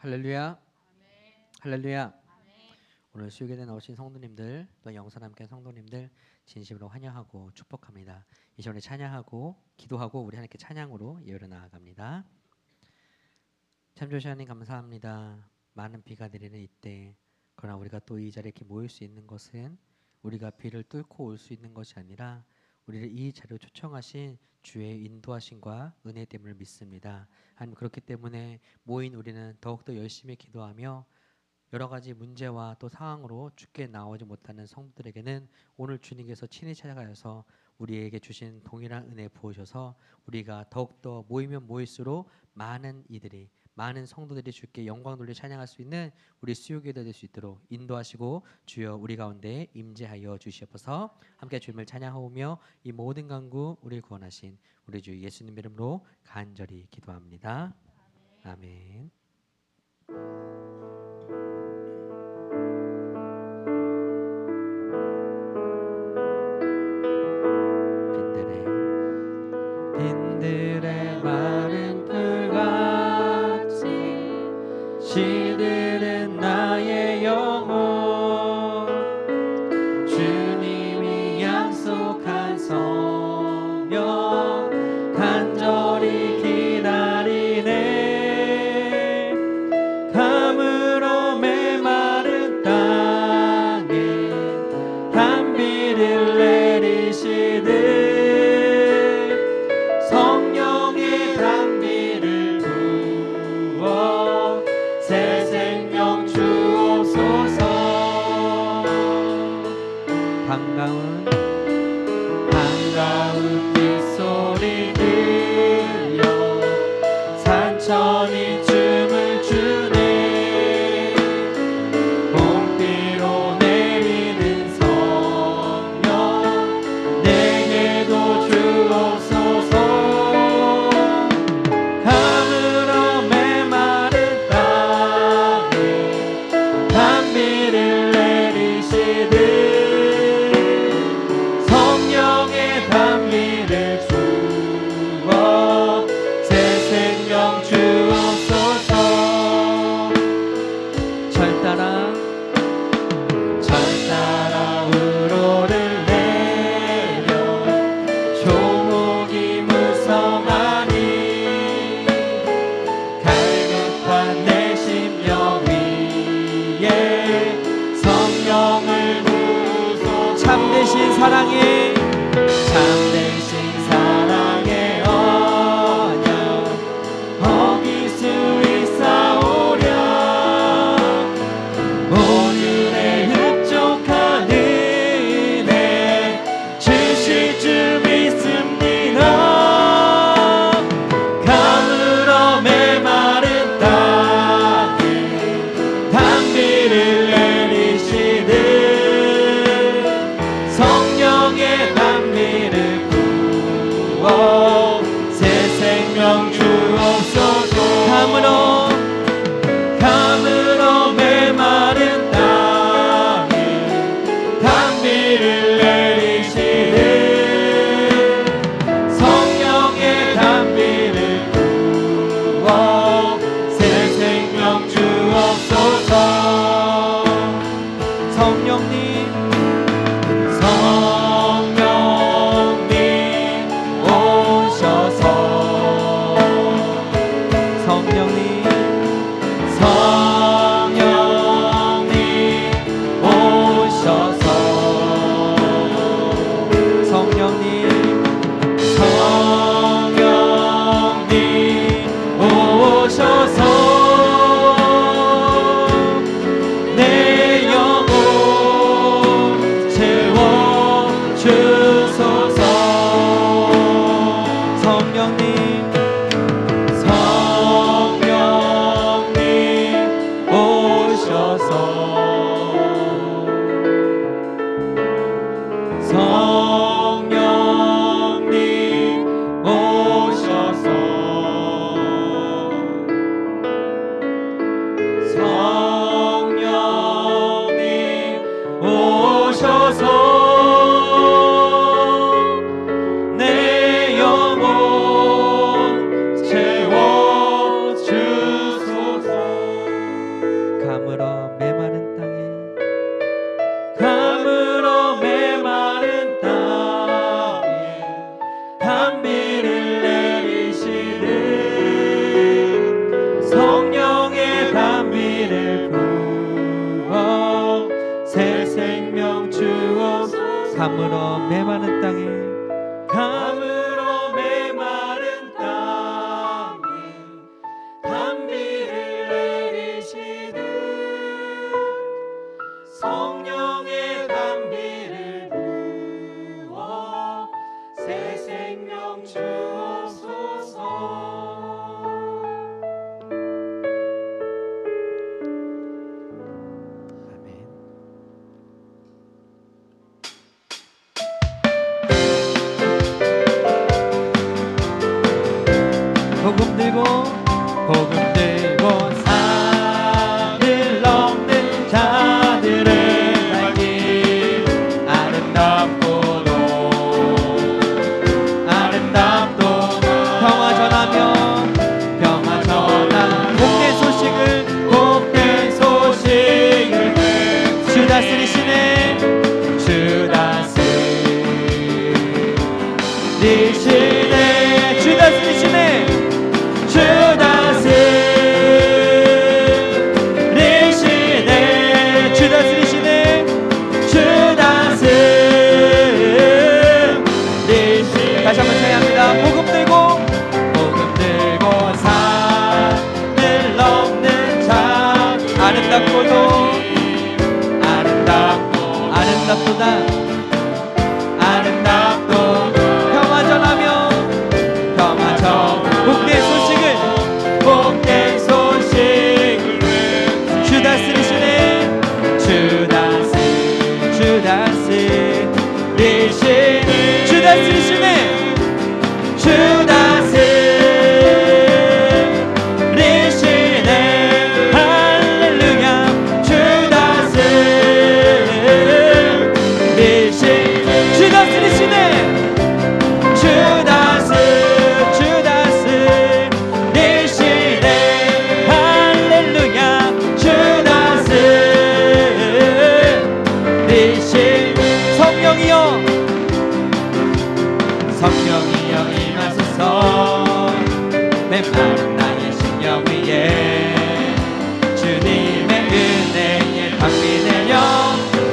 할렐루야. 할렐루야. 오늘 수요일에 나오신 성도님들, 또 영상 함께 성도님들 진심으로 환영하고 축복합니다. 이 시간에 찬양하고 기도하고 우리 하나님께 찬양으로 예배로 나아갑니다. 참 좋으신 하나님 감사합니다. 많은 비가 내리는 이때, 그러나 우리가 또 이 자리에 이렇게 모일 수 있는 것은 우리가 비를 뚫고 올 수 있는 것이 아니라 우리를 이 자리로 초청하신 주의 인도하심과 은혜 때문을 믿습니다. 하나님, 그렇기 때문에 모인 우리는 더욱더 열심히 기도하며 여러 가지 문제와 또 상황으로 주께 나오지 못하는 성도들에게는 오늘 주님께서 친히 찾아가셔서 우리에게 주신 동일한 은혜 부으셔서 우리가 더욱더 모이면 모일수록 많은 성도들이 주께 영광 돌려 찬양할 수 있는 우리 수요기도 될 수 있도록 인도하시고 주여 우리 가운데 임재하여 주시옵소서. 함께 주님을 찬양하오며 이 모든 간구 우리 구원하신 우리 주 예수님 이름으로 간절히 기도합니다. 아멘. 빈들의 마른 풀같이 시들은 나의 영혼, 주님이 약속한 성령 간절히 기다리네. 가물어 메마른 땅에 단비를 내리시듯 성령의 단비를 부어 새 생명 주옵소서. 반가운 빗소리 들려 산천이 춤을 추네. 봄비로 내리는 성령 내게도 주옵소서. 가물어 메마른 땅에 단비를 내리시듯 성령의 단비를 주어 새 생명 주옵소서. 절 따라 우로를 내려 조목이 무성하니 갈급한 내 심령 위에 성령을 부소서. 참되신 사랑의 언약 어길 수 있사오랴. 오늘의 흡족한 은혜 주실 줄 믿습니다. 가물어 메마른 땅에 단비를 내리시듯 성령의 단비를 부어 새 생명 주옵소서. 가물어 메마른 땅에 단비를 내리시듯 성령의 단비를 부어 새 생명 주옵소서. 성령님 오셔서 성령님 감으로 메마른 땅에 감으로 메마른 땅에 단비를 내리시듯 성령의 단비를 부어 새 생명 주옵소서. 복음 들고 산을 넘는 자들의 발길 아름답도다 평화 전하며 복된 소식을 주 다스리시네 주 다스리시네 주 다스리시네 주 다스리시네 주 다스리시네 주 다스리시네 다시 한번 찬양합니다. 복음 들고 산을 넘는 자 아름답도다 평화 전하며 복된 소식을 주 다스리시네 주 다스리시네 주 다스리시네 할렐루야 주 다스리시네 주 다스리시네 할렐루야 주 다스리시네 성령이여 임하소서 메마른 나의 심령 위에 주님의 은혜에 담비 내려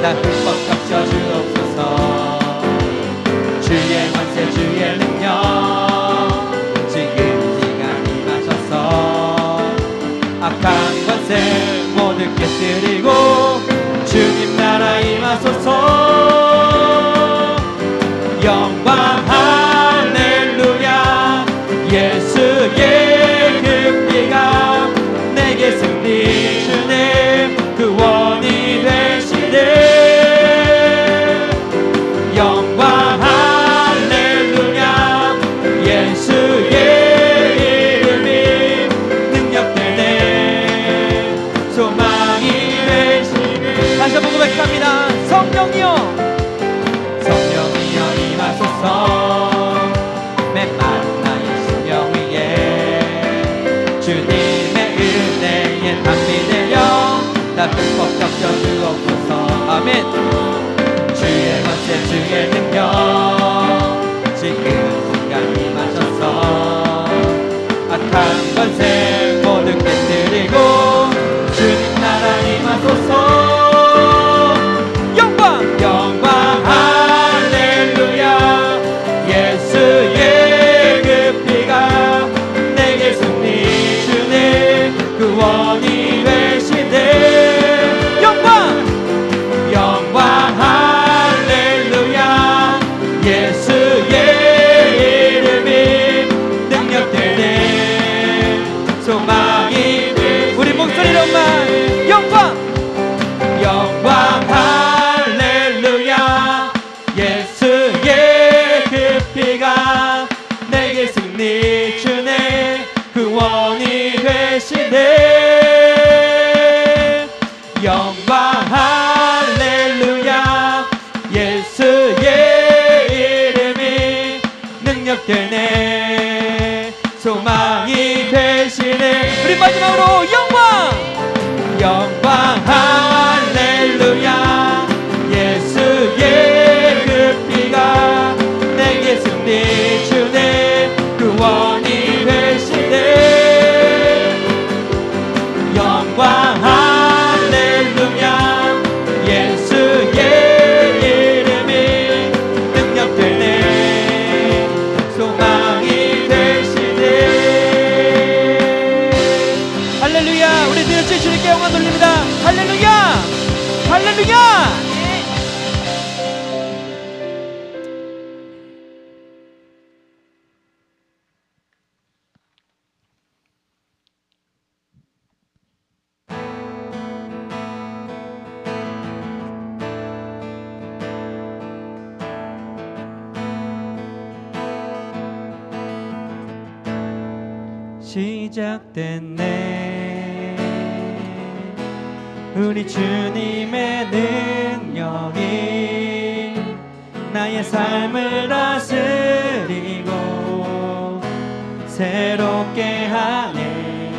나 흠뻑 적셔 주옵소서 주의 권세 주의 능력 지금 시간 임하셔서 악한 권세 모두 깨뜨리고 주님 나라 임하소서 영광 할렐루야 예수의 그 피가 내게 승리 주네 그 원이 되시네 영광 할렐루야 예수의 이름이 능력되네 소망이 되시네 다시 한번 고백합니다. 성령이여 임하소서 메마른 나의 심령 위에 주님의 은혜에 담비 내려 나 흠뻑 적셔 주옵소서 아멘 주의 권세 주의 능력 지금 순간 임하셔서 악한 권세 모두 깨뜨리고 주님 나라 임하소서 영광 예수의 그 피가 내게 승리 주네 그 원이 되시네 영광 할렐루야 예수의 이름이 능력되네 소망이 우리 목소리로만 영광 할렐루야 예수의 그 피가 내게 승리 주네 그 원이 되시네 영광 할렐루야 예수의 이름이 능력되네 소망이 되시네 우리 마지막으로 영광 할렐루야 예수의 그 피가 내게 승리 주네 그 원이 되시네 영광 할렐루야 예수의 이름이 시작됐네. 우리 주님의 능력이 나의 삶을 다스리고 새롭게 하네.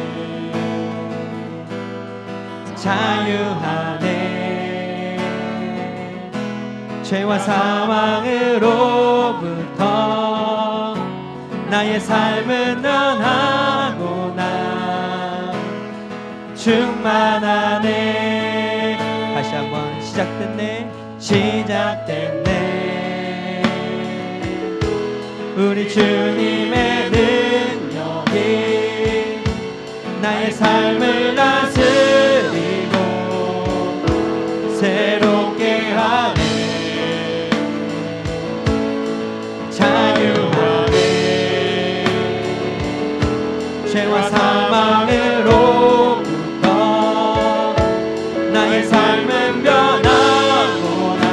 자유하네. 죄와 사망으로부터 나의 삶은 변하구나. 충만하네. 다시 한번 시작됐네. 시작됐네. 우리 주님의 능력이 나의 삶을 다스리고 새롭게 하네. 자유하네. 죄와 사망으로부터 나의 삶은 변하구나.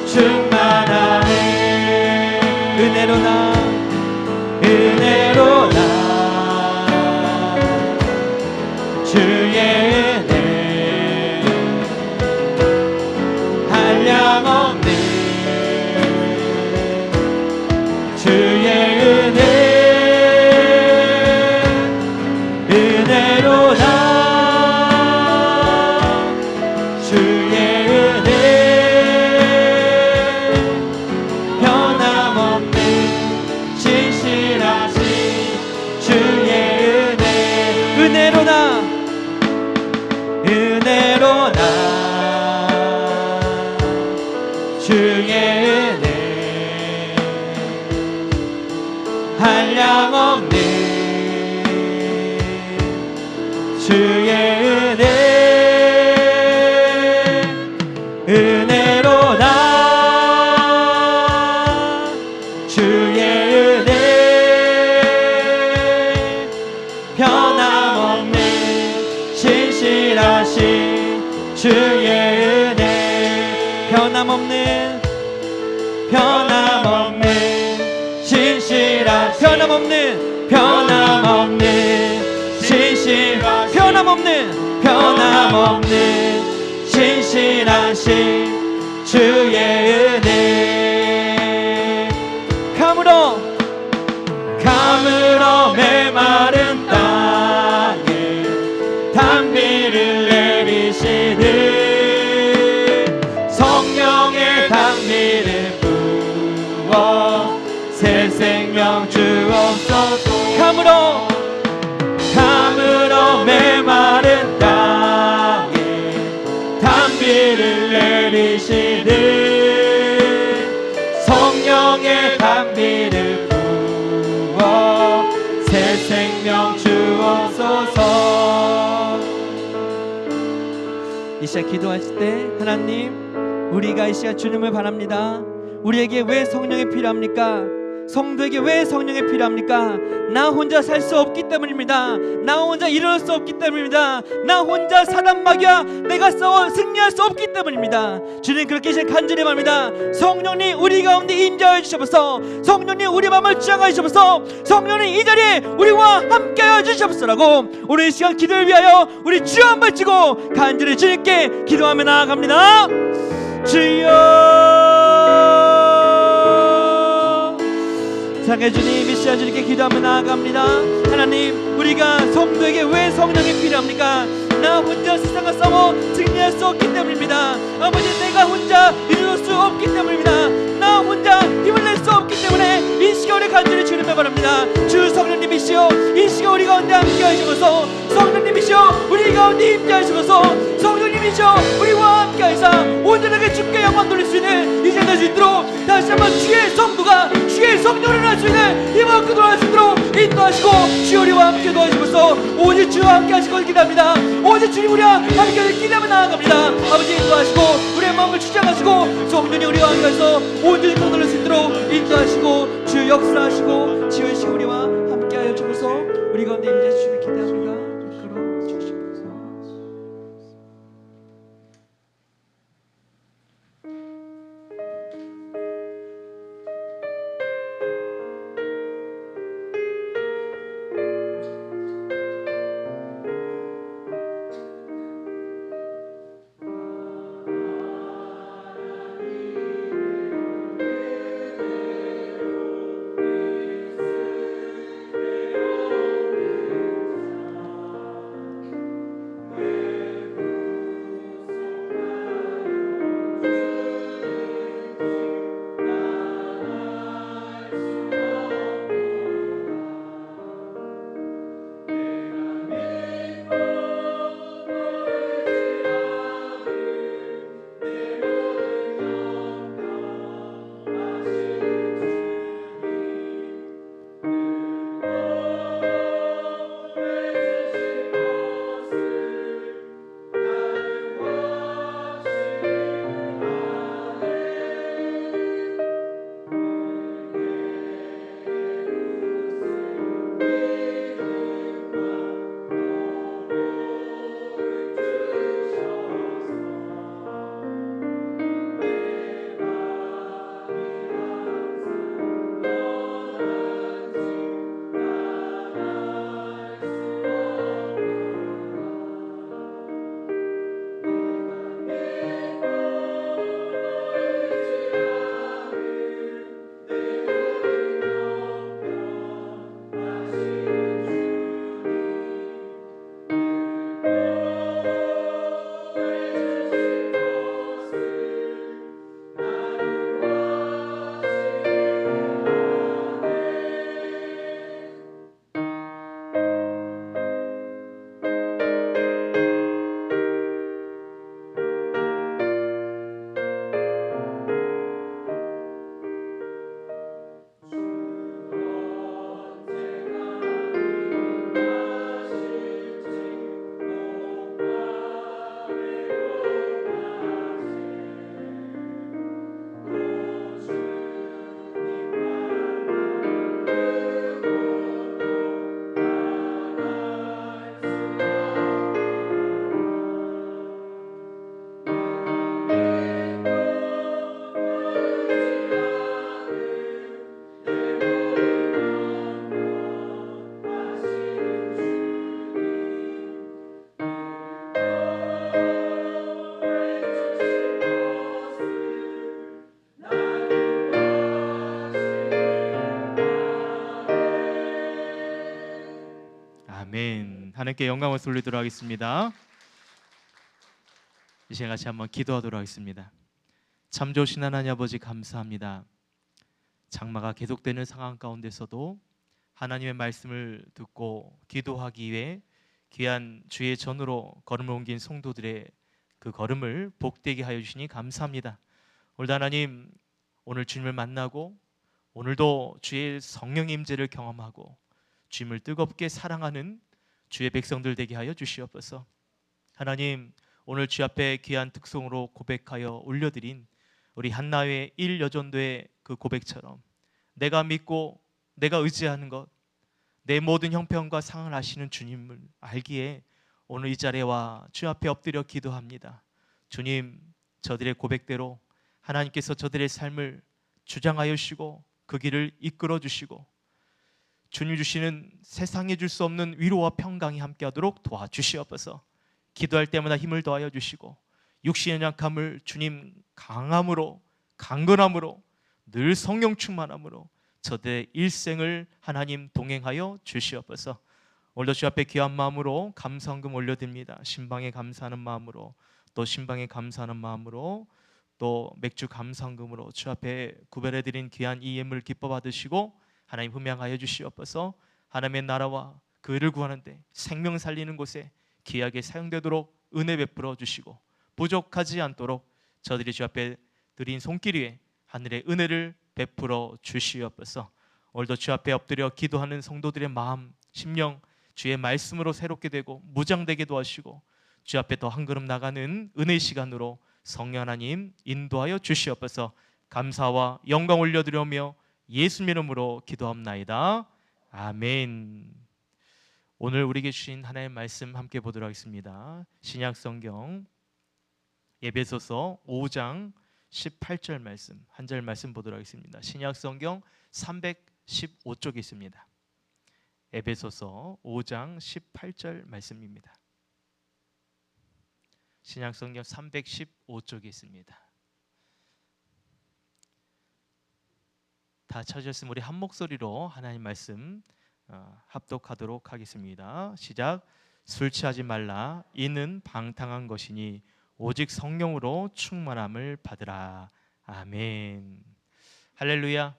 충만하네. 은혜로 나 주의 은혜 한량없는 주의 은혜로 나 주의 은혜 변함없는 신실하신 주의 은혜로 나 주의 은혜 한량없는 주의 은혜로 나 주의 은혜 변함없는 신실하신 주의 은혜 변함없는 신실한 변함없는 신실하신 주의 은혜 가물어 메마른 땅에 단비를 내리시듯 성령의 단비를 부어 새 생명 주옵소서. 가물어 메마른 땅에 단비를 내리시듯 성령의 단비를 부어 새 생명 주옵소서. 이 시간 기도하실 때 하나님, 우리가 이 시간 주님을 바랍니다. 우리에게 왜 성령이 필요합니까? 성도에게 왜 성령이 필요합니까? 나 혼자 살 수 없기 때문입니다. 나 혼자 일어날 수 없기 때문입니다. 나 혼자 사단 마귀와 내가 싸워 승리할 수 없기 때문입니다. 주님, 그렇게 이제 간절히 말합니다. 성령님 우리 가운데 임재하여 주셔서, 성령님 우리 마음을 주장하여 주셔서, 성령님 이 자리에 우리와 함께하여 주셔서라고 오늘 이 시간 기도를 위하여 우리 주여 한번 치고 간절히 주님께 기도하며 나아갑니다. 주여, 사랑의 주님, 이 시간 주님께 기도하며 나아갑니다. 하나님, 우리가 성도에게 왜 성령이 필요합니까? 나 혼자 세상과 싸워 승리할 수 없기 때문입니다. 아버지, 내가 혼자 이룰 수 없기 때문입니다. 나 혼자 힘을 낼 수 없기 때문에 이 시간에 간절히 주님을 바랍니다. 주 성령님이시여, 이 시간 우리 가운데 함께 하시면서, 성령님이시여 우리 가운데 임재하시면서, 성령님이시여 우리와 함께 하시사 온전하게 주께 영광 돌릴 수 있는 이제 될 수 있도록 다시 한번 주의 성도가 주의 성령을 할 수 있는 이번 기도를 할 수 있도록 인도하시고 주 우리와 함께 도와주셔서 오직 주와 함께 하실 것을 기대합니다. 오직 주님 우리와 함께 기대하며 나아갑니다. 아버지, 인도하시고 우리의 마음을 주장하시고 성령이 우리와 함께 하셔서 온전히 거둘릴 수 있도록 인도하시고 주 역사하시고 지으시고 우리와 함께 하여 주셔서 우리 가운데 임재 주님을 기대합니다. 이끌어 주시옵소서. 아멘. 하나님께 영광을 돌리도록 하겠습니다. 이 시간 같이 한번 기도하도록 하겠습니다. 참 좋으신 하나님 아버지 감사합니다. 장마가 계속되는 상황 가운데서도 하나님의 말씀을 듣고 기도하기 위해 귀한 주의 전으로 걸음을 옮긴 성도들의 그 걸음을 복되게 하여 주시니 감사합니다. 오늘도 하나님, 오늘 주님을 만나고 오늘도 주의 성령의 임재를 경험하고 주님을 뜨겁게 사랑하는 주의 백성들 되게 하여 주시옵소서. 하나님, 오늘 주 앞에 귀한 특송으로 고백하여 올려드린 우리 한나회 1여전도의 그 고백처럼 내가 믿고 내가 의지하는 것, 내 모든 형편과 상황을 아시는 주님을 알기에 오늘 이 자리에 와 주 앞에 엎드려 기도합니다. 주님, 저들의 고백대로 하나님께서 저들의 삶을 주장하여 주시고 그 길을 이끌어 주시고 주님 주시는 세상에 줄 수 없는 위로와 평강이 함께하도록 도와주시옵소서. 기도할 때마다 힘을 더하여 주시고 육신의 약함을 주님 강함으로, 강건함으로, 늘 성령 충만함으로 저들의 일생을 하나님 동행하여 주시옵소서. 오늘도 주 앞에 귀한 마음으로 감사헌금 올려드립니다. 신방에 감사하는 마음으로, 또 신방에 감사하는 마음으로, 또 맥주 감사헌금으로 주 앞에 구별해드린 귀한 이 예물 기뻐 받으시고 하나님 흠양하여 주시옵소서. 하나님의 나라와 그를 구하는데 생명 살리는 곳에 귀하게 사용되도록 은혜 베풀어 주시고 부족하지 않도록 저들이 주 앞에 드린 손길 위에 하늘의 은혜를 베풀어 주시옵소서. 오늘도 주 앞에 엎드려 기도하는 성도들의 마음, 심령 주의 말씀으로 새롭게 되고 무장되게 도와주시고 주 앞에 더 한 걸음 나가는 은혜의 시간으로 성령 하나님 인도하여 주시옵소서. 감사와 영광 올려드리며 예수님 이름으로 기도합나이다. 아멘. 오늘 우리에게 주신 하나님의 말씀 함께 보도록 하겠습니다. 신약 성경 에베소서 5장 18절 말씀, 한 절 말씀 보도록 하겠습니다. 신약 성경 315쪽에 있습니다. 에베소서 5장 18절 말씀입니다. 신약 성경 315쪽에 있습니다. 다 찾으셨으면 우리 한 목소리로 하나님 말씀 합독하도록 하겠습니다. 시작. 술 취하지 말라. 이는 방탕한 것이니 오직 성령으로 충만함을 받으라. 아멘. 할렐루야.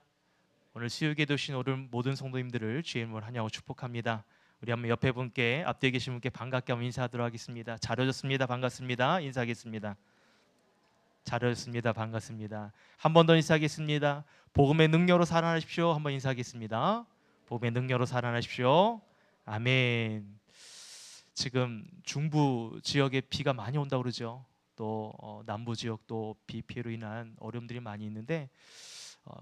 오늘 수요일에 오신 오늘 모든 성도님들을 주의 이름으로 환영하고 축복합니다. 우리 한번 옆에 분께, 앞뒤에 계신 분께 반갑게 한번 인사하도록 하겠습니다. 잘 오셨습니다. 반갑습니다. 인사하겠습니다. 잘 오셨습니다. 반갑습니다. 한 번 더 인사하겠습니다. 복음의 능력으로 살아나십시오. 한번 인사하겠습니다. 복음의 능력으로 살아나십시오. 아멘. 지금 중부 지역에 비가 많이 온다고 그러죠. 또 남부 지역도 비 피해로 인한 어려움들이 많이 있는데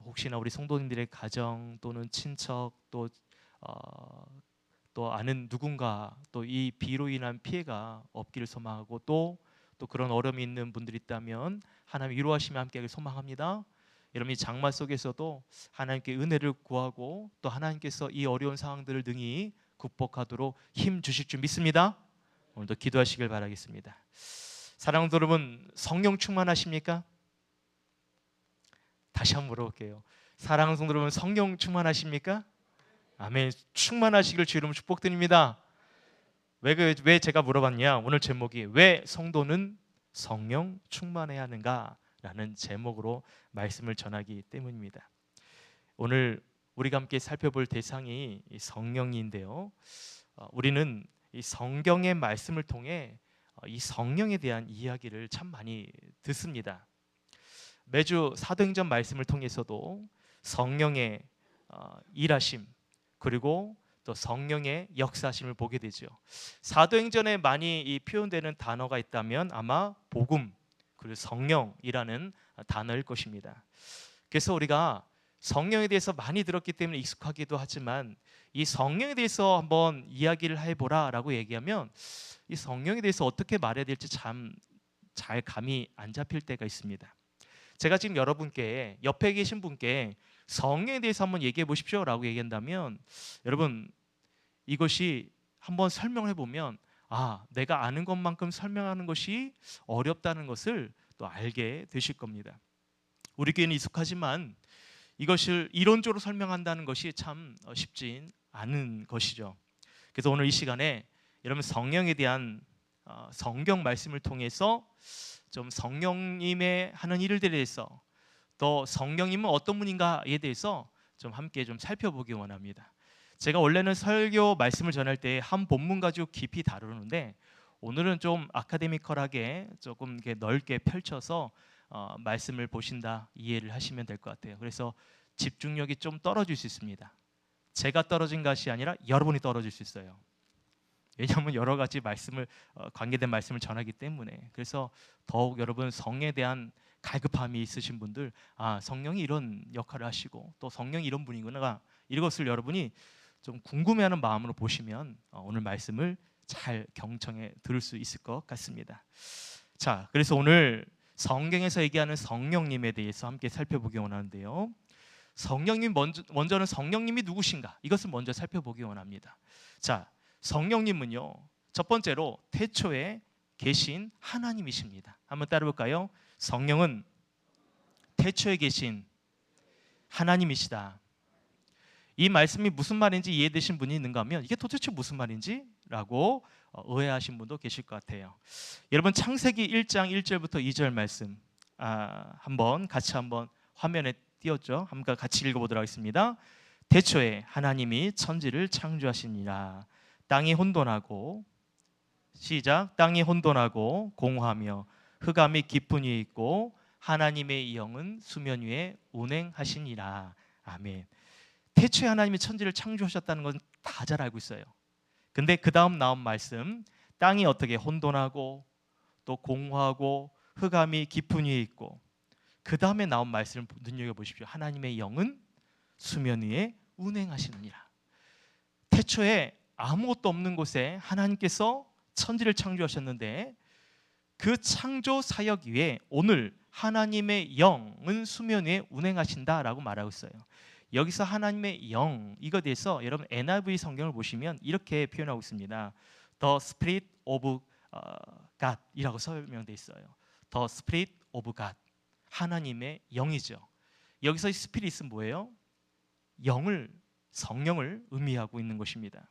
혹시나 우리 성도님들의 가정 또는 친척 또 아는 누군가 또 이 비로 인한 피해가 없기를 소망하고 또 그런 어려움이 있는 분들이 있다면 하나님 위로하시며 함께하길 소망합니다. 여러분, 이 장마 속에서도 하나님께 은혜를 구하고 또 하나님께서 이 어려운 상황들을 능히 극복하도록 힘 주실 줄 믿습니다. 오늘도 기도하시길 바라겠습니다. 사랑하는 여러분, 성령 충만하십니까? 다시 한번 물어볼게요. 사랑하는 성도 여러분, 성령 충만하십니까? 아멘. 충만하시길 주 이름으로 축복드립니다. 왜 제가 물어봤냐? 오늘 제목이 왜 성도는 성령 충만해야 하는가? 라는 제목으로 말씀을 전하기 때문입니다. 오늘 우리가 함께 살펴볼 대상이 성령인데요. 우리는 이 성경의 말씀을 통해 이 성령에 대한 이야기를 참 많이 듣습니다. 매주 사도행전 말씀을 통해서도 성령의 일하심 그리고 또 성령의 역사심을 보게 되죠. 사도행전에 많이 표현되는 단어가 있다면 아마 복음 그리고 성령이라는 단어일 것입니다. 그래서 우리가 성령에 대해서 많이 들었기 때문에 익숙하기도 하지만 이 성령에 대해서 한번 이야기를 해보라라고 얘기하면 이 성령에 대해서 어떻게 말해야 될지 참 잘 감이 안 잡힐 때가 있습니다. 제가 지금 여러분께 옆에 계신 분께 성령에 대해서 한번 얘기해 보십시오 라고 얘기한다면 여러분 이것이 한번 설명해 보면 내가 아는 것만큼 설명하는 것이 어렵다는 것을 또 알게 되실 겁니다. 우리에게는 익숙하지만 이것을 이론적으로 설명한다는 것이 참 쉽진 않은 것이죠. 그래서 오늘 이 시간에 여러분 성령에 대한 성경 말씀을 통해서 좀 성령님의 하는 일들에 대해서, 또 성령님은 어떤 분인가에 대해서 좀 함께 좀 살펴보기 원합니다. 제가 원래는 설교 말씀을 전할 때 한 본문 가지고 깊이 다루는데, 오늘은 좀 아카데미컬하게 조금 이렇게 넓게 펼쳐서 말씀을 보신다 이해를 하시면 될 것 같아요. 그래서 집중력이 좀 떨어질 수 있습니다. 제가 떨어진 것이 아니라 여러분이 떨어질 수 있어요. 왜냐하면 여러 가지 말씀을 관계된 말씀을 전하기 때문에. 그래서 더욱 여러분 성에 대한 갈급함이 있으신 분들, 성령이 이런 역할을 하시고 또 성령이 이런 분이구나, 이것을 여러분이 좀 궁금해하는 마음으로 보시면 오늘 말씀을 잘 경청해 들을 수 있을 것 같습니다. 자, 그래서 오늘 성경에서 얘기하는 성령님에 대해서 함께 살펴보기 원하는데요. 성령님 먼저는 성령님이 누구신가, 이것을 먼저 살펴보기 원합니다. 자, 성령님은요, 첫 번째로 태초에 계신 하나님이십니다. 한번 따라볼까요? 성령은 태초에 계신 하나님이시다. 이 말씀이 무슨 말인지 이해되신 분이 있는가 하면, 이게 도대체 무슨 말인지? 라고 의아하신 분도 계실 것 같아요. 여러분 창세기 1장 1절부터 2절 말씀 같이 한번 화면에 띄웠죠? 한번 같이 읽어보도록 하겠습니다. 태초에 하나님이 천지를 창조하시니라. 땅이 혼돈하고, 시작, 땅이 혼돈하고 공허하며 흑암이 깊은 위에 있고 하나님의 영은 수면 위에 운행하시니라. 아멘. 태초에 하나님이 천지를 창조하셨다는 건 다 잘 알고 있어요. 근데 그 다음 나온 말씀, 땅이 어떻게 혼돈하고 또 공허하고 흑암이 깊은 위에 있고, 그 다음에 나온 말씀을 눈여겨보십시오. 하나님의 영은 수면 위에 운행하시느니라. 태초에 아무것도 없는 곳에 하나님께서 천지를 창조하셨는데, 그 창조 사역 위에 오늘 하나님의 영은 수면 위에 운행하신다라고 말하고 있어요. 여기서 하나님의 영, 이거에 대해서 여러분 NIV 성경을 보시면 이렇게 표현하고 있습니다. The Spirit of God이라고 설명되어 있어요. The Spirit of God, 하나님의 영이죠. 여기서 이 스피릿은 뭐예요? 성령을 의미하고 있는 것입니다.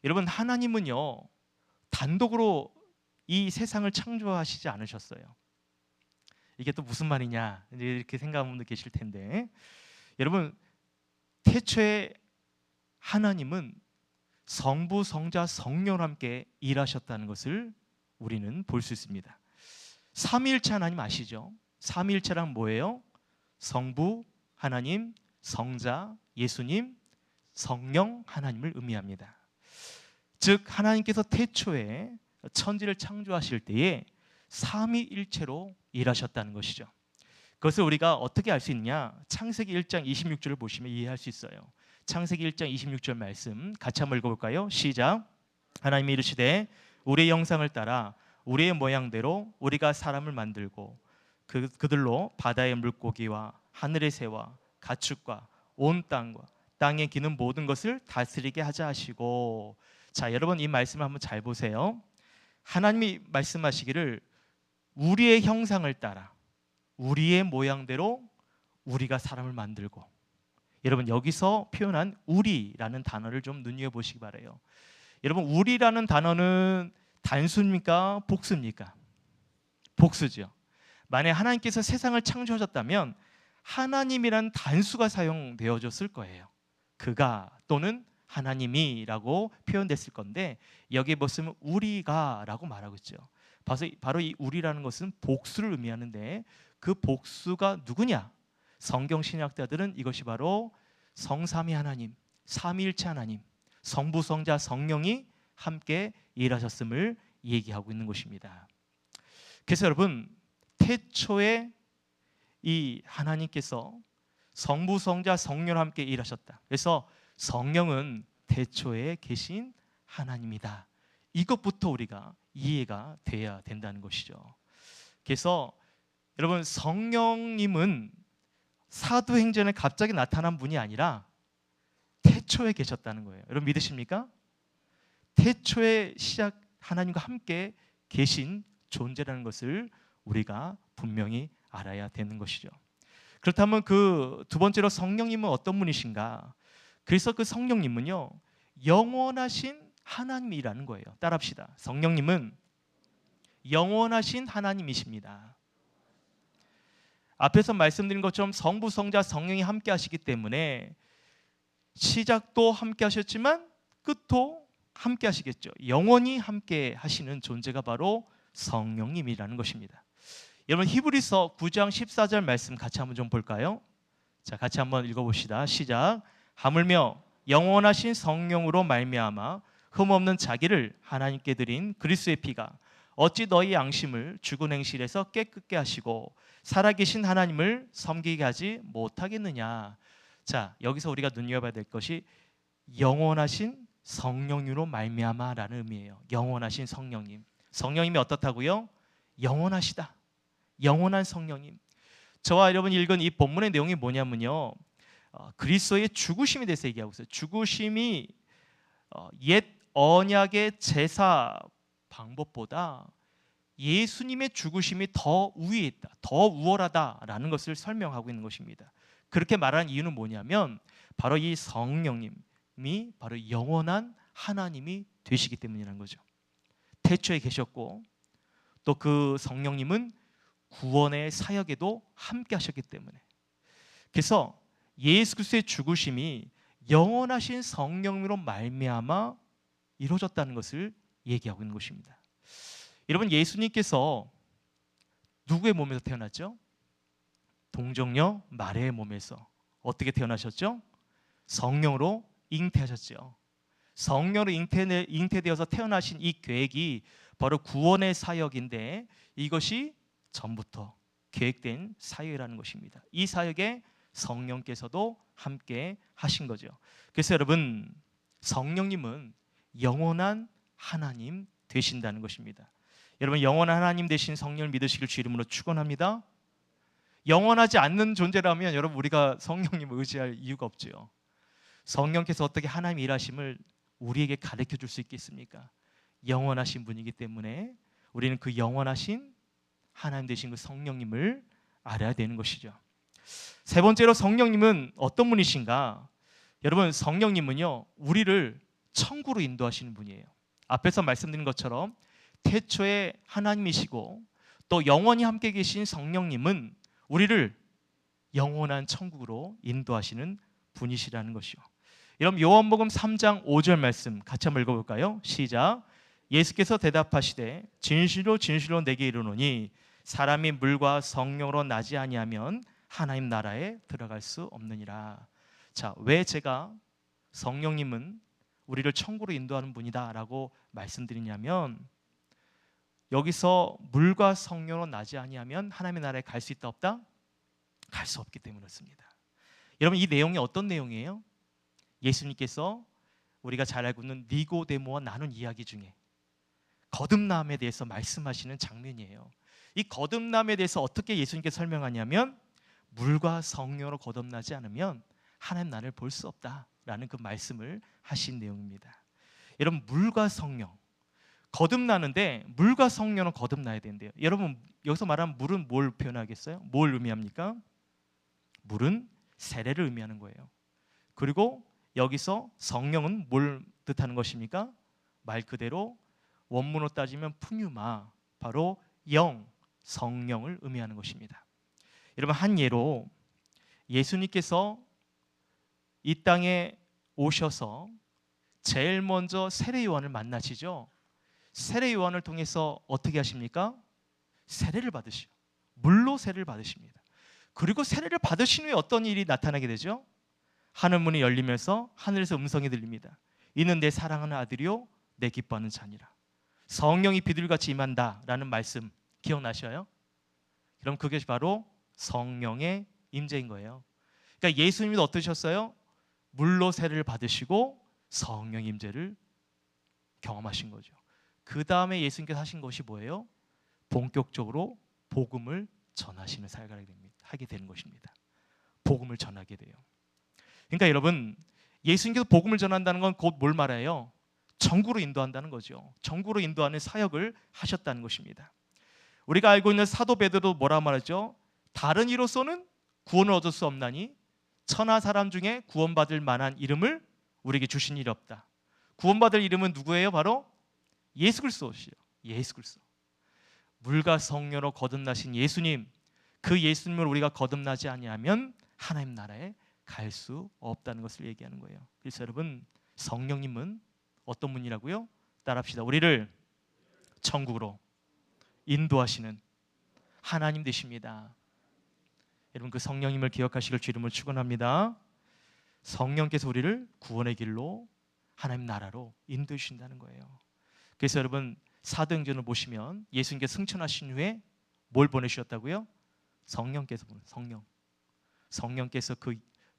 여러분 하나님은요, 단독으로 이 세상을 창조하시지 않으셨어요. 이게 또 무슨 말이냐 이렇게 생각하는 분들 계실 텐데, 여러분 태초에 하나님은 성부, 성자, 성령과 함께 일하셨다는 것을 우리는 볼 수 있습니다. 삼위일체 하나님 아시죠? 삼위일체란 뭐예요? 성부 하나님, 성자 예수님, 성령 하나님을 의미합니다. 즉 하나님께서 태초에 천지를 창조하실 때에 삼위일체로 일하셨다는 것이죠. 그것을 우리가 어떻게 알 수 있냐? 창세기 1장 26절을 보시면 이해할 수 있어요. 창세기 1장 26절 말씀 같이 한번 읽어볼까요? 시작. 하나님이 이르시되 우리의 형상을 따라 우리의 모양대로 우리가 사람을 만들고 그들로 바다의 물고기와 하늘의 새와 가축과 온 땅과 땅에 기는 모든 것을 다스리게 하자 하시고. 자, 여러분 이 말씀을 한번 잘 보세요. 하나님이 말씀하시기를 우리의 형상을 따라 우리의 모양대로 우리가 사람을 만들고, 여러분 여기서 표현한 우리라는 단어를 좀 눈여겨보시기 바라요. 여러분 우리라는 단어는 단수입니까? 복수입니까? 복수죠. 만약 하나님께서 세상을 창조하셨다면 하나님이라는 단수가 사용되어졌을 거예요. 그가 또는 하나님이라고 표현됐을 건데, 여기에 보시면 우리가라고 말하고 있죠. 바로 이 우리라는 것은 복수를 의미하는데, 그 복수가 누구냐? 성경 신약자들은 이것이 바로 성삼위 하나님, 삼위일체 하나님, 성부, 성자, 성령이 함께 일하셨음을 얘기하고 있는 것입니다. 그래서 여러분 태초에 이 하나님께서 성부, 성자, 성령과 함께 일하셨다. 그래서 성령은 태초에 계신 하나님이다. 이것부터 우리가 이해가 돼야 된다는 것이죠. 그래서 여러분 성령님은 사도행전에 갑자기 나타난 분이 아니라 태초에 계셨다는 거예요. 여러분 믿으십니까? 태초에 시작 하나님과 함께 계신 존재라는 것을 우리가 분명히 알아야 되는 것이죠. 그렇다면 그 두 번째로 성령님은 어떤 분이신가? 그래서 그 성령님은요 영원하신 하나님이라는 거예요. 따라합시다. 성령님은 영원하신 하나님이십니다. 앞에서 말씀드린 것처럼 성부, 성자, 성령이 함께 하시기 때문에 시작도 함께 하셨지만 끝도 함께 하시겠죠. 영원히 함께 하시는 존재가 바로 성령님이라는 것입니다. 여러분 히브리서 9장 14절 말씀 같이 한번 좀 볼까요? 자, 같이 한번 읽어봅시다. 시작. 하물며 영원하신 성령으로 말미암아 흠없는 자기를 하나님께 드린 그리스도의 피가 어찌 너희 양심을 죽은 행실에서 깨끗게 하시고 살아계신 하나님을 섬기게 하지 못하겠느냐. 자, 여기서 우리가 눈여겨봐야 될 것이 영원하신 성령으로 말미암아라는 의미예요. 영원하신 성령님. 성령님이 어떻다고요? 영원하시다. 영원한 성령님. 저와 여러분이 읽은 이 본문의 내용이 뭐냐면요, 그리스도의 죽으심에 대해서 얘기하고 있어요. 죽으심이 옛 언약의 제사 방법보다 예수님의 죽으심이 더 우위에 있다, 더 우월하다라는 것을 설명하고 있는 것입니다. 그렇게 말하는 이유는 뭐냐면 바로 이 성령님이 바로 영원한 하나님이 되시기 때문이라는 거죠. 태초에 계셨고 또 그 성령님은 구원의 사역에도 함께 하셨기 때문에, 그래서 예수 그리스도의 죽으심이 영원하신 성령으로 말미암아 이루어졌다는 것을 얘기하고 있는 것입니다. 여러분, 예수님께서 누구의 몸에서 태어났죠? 동정녀 마리아의 몸에서 어떻게 태어나셨죠? 성령으로 잉태하셨죠. 성령으로 잉태되어서 태어나신 이 계획이 바로 구원의 사역인데 이것이 전부터 계획된 사역이라는 것입니다. 이 사역에 성령께서도 함께 하신 거죠. 그래서 여러분, 성령님은 영원한 하나님 되신다는 것입니다. 여러분, 영원한 하나님 되신 성령을 믿으시길 주 이름으로 축원합니다. 영원하지 않는 존재라면 여러분, 우리가 성령님을 의지할 이유가 없죠. 성령께서 어떻게 하나님 일하심을 우리에게 가르쳐 줄 수 있겠습니까? 영원하신 분이기 때문에 우리는 그 영원하신 하나님 되신 그 성령님을 알아야 되는 것이죠. 세 번째로, 성령님은 어떤 분이신가? 여러분, 성령님은요, 우리를 천국으로 인도하시는 분이에요. 앞에서 말씀드린 것처럼 태초에 하나님이시고 또 영원히 함께 계신 성령님은 우리를 영원한 천국으로 인도하시는 분이시라는 것이요. 여러분, 요한복음 3장 5절 말씀 같이 한번 읽어볼까요? 시작. 예수께서 대답하시되 진실로 진실로 내게 이르노니 사람이 물과 성령으로 나지 아니하면 하나님 나라에 들어갈 수 없느니라. 자, 왜 제가 성령님은 우리를 천국으로 인도하는 분이다라고 말씀드리냐면, 여기서 물과 성령으로 나지 아니하면 하나님의 나라에 갈 수 있다 없다? 갈 수 없기 때문에 그렇습니다. 여러분, 이 내용이 어떤 내용이에요? 예수님께서 우리가 잘 알고 있는 니고데모와 나눈 이야기 중에 거듭남에 대해서 말씀하시는 장면이에요. 이 거듭남에 대해서 어떻게 예수님께서 설명하냐면 물과 성령으로 거듭나지 않으면 하나님 나라를 볼 수 없다라는 그 말씀을 하신 내용입니다. 여러분, 물과 성령 거듭나는데 물과 성령은 거듭나야 된대요. 여러분, 여기서 말하는 물은 뭘 표현하겠어요? 뭘 의미합니까? 물은 세례를 의미하는 거예요. 그리고 여기서 성령은 뭘 뜻하는 것입니까? 말 그대로 원문으로 따지면 푸뉴마, 바로 영, 성령을 의미하는 것입니다. 여러분, 한 예로 예수님께서 이 땅에 오셔서 제일 먼저 세례 요한을 만나시죠. 세례 요한을 통해서 어떻게 하십니까? 세례를 받으시오. 물로 세례를 받으십니다. 그리고 세례를 받으신 후에 어떤 일이 나타나게 되죠? 하늘 문이 열리면서 하늘에서 음성이 들립니다. 이는 내 사랑하는 아들이요 내 기뻐하는 자니라. 성령이 비둘기같이 임한다라는 말씀 기억나셔요? 그럼 그게 바로 성령의 임재인 거예요. 그러니까 예수님이 어떠셨어요? 물로 세례를 받으시고 성령 임재를 경험하신 거죠. 그 다음에 예수님께서 하신 것이 뭐예요? 본격적으로 복음을 전하시는 사역을 하게 되는 것입니다. 복음을 전하게 돼요. 그러니까 여러분, 예수님께서 복음을 전한다는 건 곧 뭘 말해요? 천국으로 인도한다는 거죠. 천국으로 인도하는 사역을 하셨다는 것입니다. 우리가 알고 있는 사도 베드로도 뭐라 말하죠? 다른 이로서는 구원을 얻을 수 없나니 천하 사람 중에 구원받을 만한 이름을 우리에게 주신 일이 없다. 구원받을 이름은 누구예요? 바로 예수 그리스도시요. 예수 그리스도. 물과 성령으로 거듭나신 예수님, 그 예수님을 우리가 거듭나지 아니하면 하나님 나라에 갈 수 없다는 것을 얘기하는 거예요. 그래서 여러분, 성령님은 어떤 분이라고요? 따라합시다. 우리를 천국으로 인도하시는 하나님 되십니다. 여러분, 그 성령님을 기억하시길 주 이름으로 축원합니다. 성령께서 우리를 구원의 길로 하나님 나라로 인도해 주신다는 거예요. 그래서 여러분, 사도행전을 보시면 예수님께서 승천하신 후에 뭘 보내주셨다고요? 성령께서 성령께서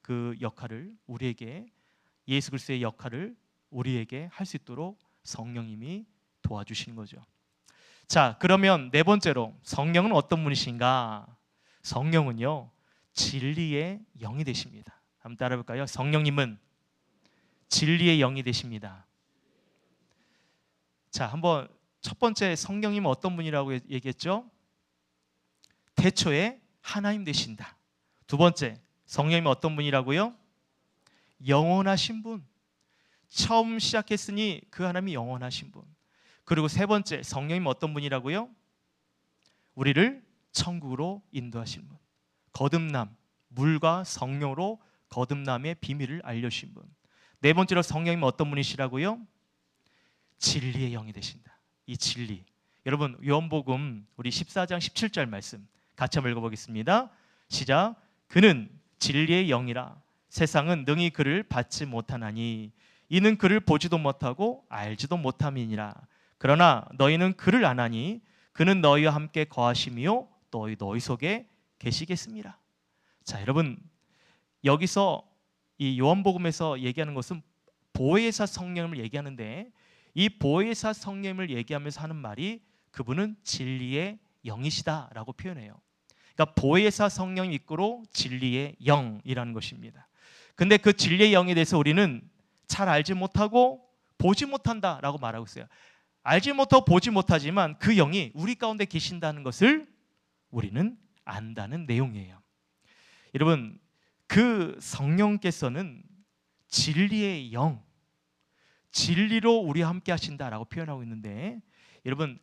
그 역할을 우리에게, 예수 그리스도의 역할을 우리에게 할 수 있도록 성령님이 도와주시는 거죠. 자, 그러면 네 번째로 성령은 어떤 분이신가? 성령은요, 진리의 영이 되십니다. 한번 따라 볼까요? 성령님은 진리의 영이 되십니다. 자, 한번 첫 번째, 성령님은 어떤 분이라고 얘기했죠? 태초에 하나님 되신다. 두 번째, 성령님은 어떤 분이라고요? 영원하신 분. 처음 시작했으니 그 하나님이 영원하신 분. 그리고 세 번째, 성령님은 어떤 분이라고요? 우리를 천국으로 인도하신 분. 거듭남, 물과 성령으로 거듭남의 비밀을 알려주신 분. 네 번째로 성령님은 어떤 분이시라고요? 진리의 영이 되신다. 이 진리, 여러분 요한복음 우리 14장 17절 말씀 같이 한번 읽어보겠습니다. 시작. 그는 진리의 영이라 세상은 능히 그를 받지 못하나니 이는 그를 보지도 못하고 알지도 못함이니라. 그러나 너희는 그를 아나니 그는 너희와 함께 거하심이요 또 너희 속에 계시겠습니다. 자, 여러분, 여기서 이 요한복음에서 얘기하는 것은 보혜사 성령님을 얘기하는데, 이 보혜사 성령님을 얘기하면서 하는 말이 그분은 진리의 영이시다라고 표현해요. 그러니까 보혜사 성령이 이끌어 진리의 영이라는 것입니다. 근데 그 진리의 영에 대해서 우리는 잘 알지 못하고 보지 못한다라고 말하고 있어요. 알지 못하고 보지 못하지만 그 영이 우리 가운데 계신다는 것을 우리는 안다는 내용이에요. 여러분, 그 성령께서는 진리의 영, 진리로 우리와 함께 하신다라고 표현하고 있는데, 여러분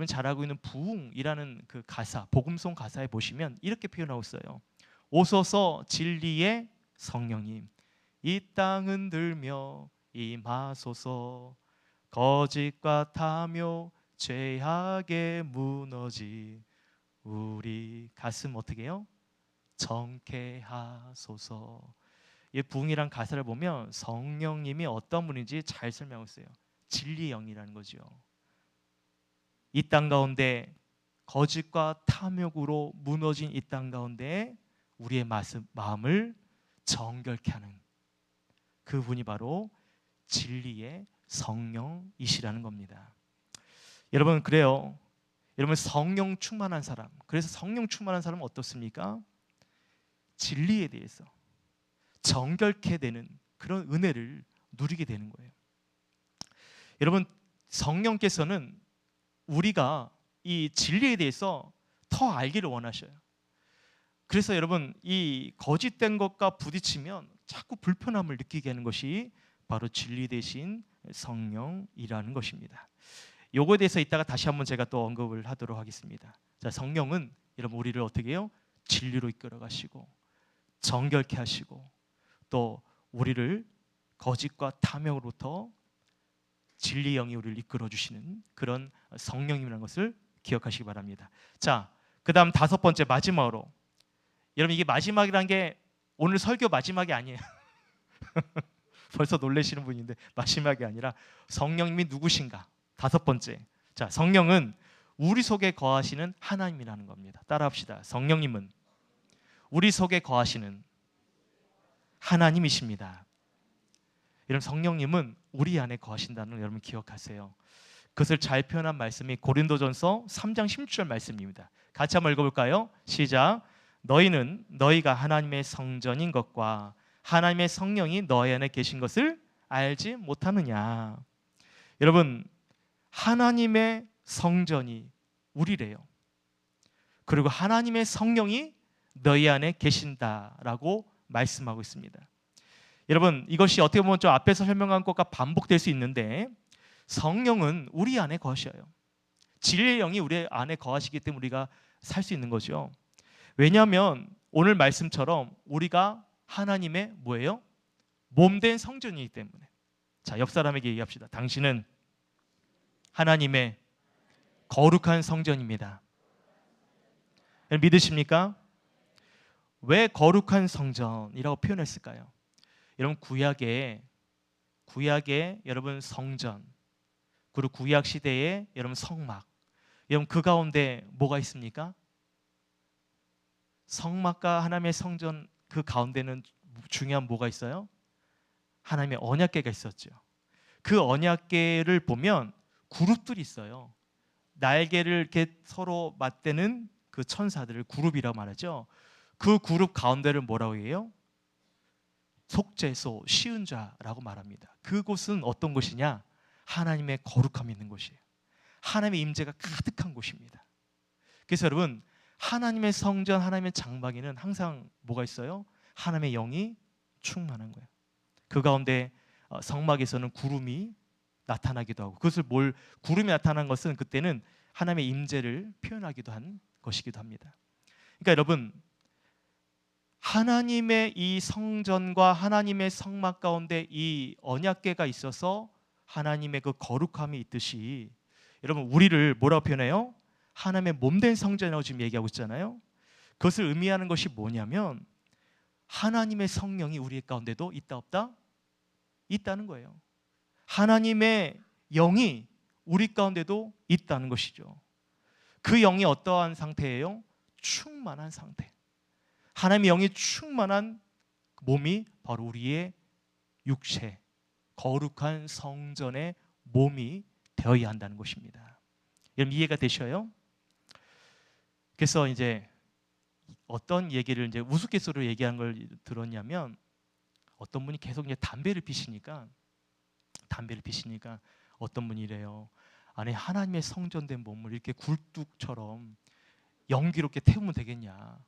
잘 알고 있는 부흥이라는 그 가사, 복음송 가사에 보시면 이렇게 표현하고 있어요. 오소서 진리의 성령님, 이 땅 흔들며 임하소서. 거짓과 탐욕 죄악에 무너지 우리 가슴 어떻게 해요? 정케하소서. 이 부흥이란 가사를 보면 성령님이 어떤 분인지 잘 설명하고 있어요. 진리의 영이라는 거죠. 이 땅 가운데 거짓과 탐욕으로 무너진 이 땅 가운데 우리의 마음을 정결케 하는 그분이 바로 진리의 성령이시라는 겁니다. 여러분, 그래요. 여러분, 성령 충만한 사람, 그래서 성령 충만한 사람은 어떻습니까? 진리에 대해서 정결케 되는 그런 은혜를 누리게 되는 거예요. 여러분, 성령께서는 우리가 이 진리에 대해서 더 알기를 원하셔요. 그래서 여러분, 이 거짓된 것과 부딪히면 자꾸 불편함을 느끼게 하는 것이 바로 진리 대신 성령이라는 것입니다. 요거에 대해서 이따가 다시 한번 제가 또 언급을 하도록 하겠습니다. 자, 성령은 여러분 우리를 어떻게 해요? 진리로 이끌어 가시고 정결케 하시고 또 우리를 거짓과 탐욕으로부터 진리의 영이 우리를 이끌어 주시는 그런 성령님이라는 것을 기억하시기 바랍니다. 자, 그 다음 다섯 번째, 마지막으로, 여러분 이게 마지막이라는 게 오늘 설교 마지막이 아니에요. 벌써 놀라시는 분인데 마지막이 아니라 성령님이 누구신가? 다섯 번째, 자, 성령은 우리 속에 거하시는 하나님이라는 겁니다. 따라합시다. 성령님은 우리 속에 거하시는 하나님이십니다. 여러분, 성령님은 우리 안에 거하신다는 걸 여러분 기억하세요. 그것을 잘 표현한 말씀이 고린도전서 3장 16절 말씀입니다. 같이 한번 읽어볼까요? 시작. 너희는 너희가 하나님의 성전인 것과 하나님의 성령이 너희 안에 계신 것을 알지 못하느냐. 여러분, 하나님의 성전이 우리래요. 그리고 하나님의 성령이 너희 안에 계신다라고 말씀하고 있습니다. 여러분 이것이 어떻게 보면 좀 앞에서 설명한 것과 반복될 수 있는데 성령은 우리 안에 거하셔요. 진리의 영이 우리 안에 거하시기 때문에 우리가 살 수 있는 거죠. 왜냐하면 오늘 말씀처럼 우리가 하나님의 뭐예요? 몸된 성전이기 때문에. 자, 옆 사람에게 얘기합시다. 당신은 하나님의 거룩한 성전입니다. 믿으십니까? 왜 거룩한 성전이라고 표현했을까요? 여러분 구약에 여러분 성전, 그리고 구약 시대에 여러분 성막, 여러분 그 가운데 뭐가 있습니까? 성막과 하나님의 성전 그 가운데는 중요한 뭐가 있어요? 하나님의 언약궤가 있었죠. 그 언약궤를 보면 그룹들이 있어요. 날개를 이렇게 서로 맞대는 그 천사들을 그룹이라고 말하죠. 그 그룹 가운데를 뭐라고 해요? 속죄소, 시은자라고 말합니다. 그곳은 어떤 곳이냐? 하나님의 거룩함이 있는 곳이에요. 하나님의 임재가 가득한 곳입니다. 그래서 여러분 하나님의 성전, 하나님의 장막에는 항상 뭐가 있어요? 하나님의 영이 충만한 거예요. 그 가운데 성막에서는 구름이 나타나기도 하고, 그것을 구름이 나타난 것은 그때는 하나님의 임재를 표현하기도 한 것이기도 합니다. 그러니까 여러분 하나님의 이 성전과 하나님의 성막 가운데 이 언약궤가 있어서 하나님의 그 거룩함이 있듯이 여러분 우리를 뭐라고 표현해요? 하나님의 몸된 성전이라고 지금 얘기하고 있잖아요. 그것을 의미하는 것이 뭐냐면 하나님의 성령이 우리 가운데도 있다 없다? 있다는 거예요. 하나님의 영이 우리 가운데도 있다는 것이죠. 그 영이 어떠한 상태예요? 충만한 상태. 하나님의 영이 충만한 몸이 바로 우리의 육체, 거룩한 성전의 몸이 되어야 한다는 것입니다. 여러분 이해가 되셔요? 그래서 이제 어떤 얘기를 이제 우스갯소리로 얘기한 걸 들었냐면 어떤 분이 계속 이제 담배를 피시니까 어떤 분이 이래요. 아니 하나님의 성전된 몸을 이렇게 굴뚝처럼 연기롭게 태우면 되겠냐?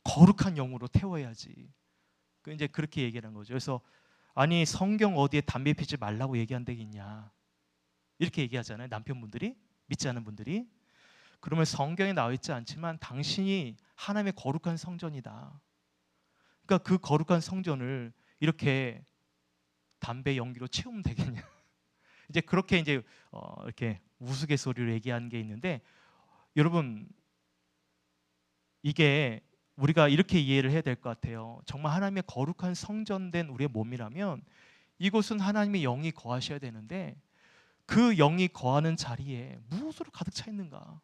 거룩한 영으로 태워야지. 이제 그렇게 얘기를 한 거죠. 그래서 아니 성경 어디에 담배 피지 말라고 얘기한 데 있냐? 이렇게 얘기하잖아요. 남편분들이, 믿지 않는 분들이. 그러면 성경에 나와 있지 않지만 당신이 하나님의 거룩한 성전이다. 그러니까 그 거룩한 성전을 이렇게 담배 연기로 채우면 되겠냐? 이제 그렇게 이제 이렇게 우스갯소리로 얘기한 게 있는데 여러분 이게 우리가 이렇게 이해를 해야 될 것 같아요. 정말 하나님의 거룩한 성전된 우리의 몸이라면 이곳은 하나님의 영이 거하셔야 되는데 그 영이 거하는 자리에 무엇으로 가득 차 있는가?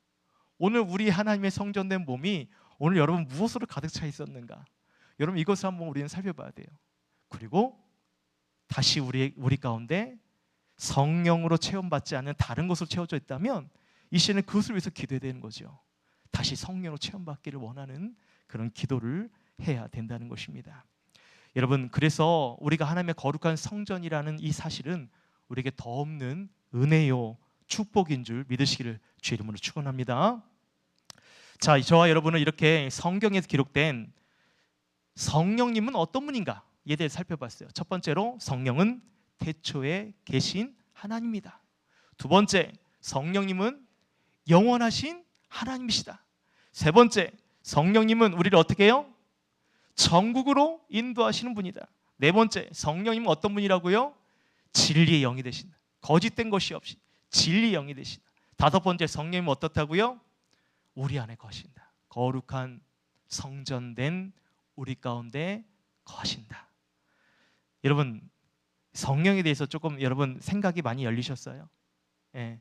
오늘 우리 하나님의 성전된 몸이 오늘 여러분 무엇으로 가득 차 있었는가? 여러분 이것을 한번 우리는 살펴봐야 돼요. 그리고 다시 우리 가운데 성령으로 체험받지 않는 다른 것으로 채워져 있다면 이 시에는 그것을 위해서 기도해야 되는 거죠. 다시 성령으로 체험받기를 원하는 그런 기도를 해야 된다는 것입니다. 여러분 그래서 우리가 하나님의 거룩한 성전이라는 이 사실은 우리에게 더 없는 은혜요 축복인 줄 믿으시기를 주 이름으로 축원합니다. 자, 저와 여러분은 이렇게 성경에서 기록된 성령님은 어떤 분인가에 대해 살펴봤어요. 첫 번째로 성령은 태초에 계신 하나님입니다. 두 번째, 성령님은 영원하신 하나님이시다. 세 번째, 성령님은 우리를 어떻게 해요? 천국으로 인도하시는 분이다. 네 번째, 성령님은 어떤 분이라고요? 진리의 영이 되신다. 거짓된 것이 없이 진리의 영이 되신다. 다섯 번째, 성령님은 어떻다고요? 우리 안에 거하신다. 거룩한 성전된 우리 가운데 거하신다. 여러분 성령에 대해서 조금 여러분 생각이 많이 열리셨어요? 예.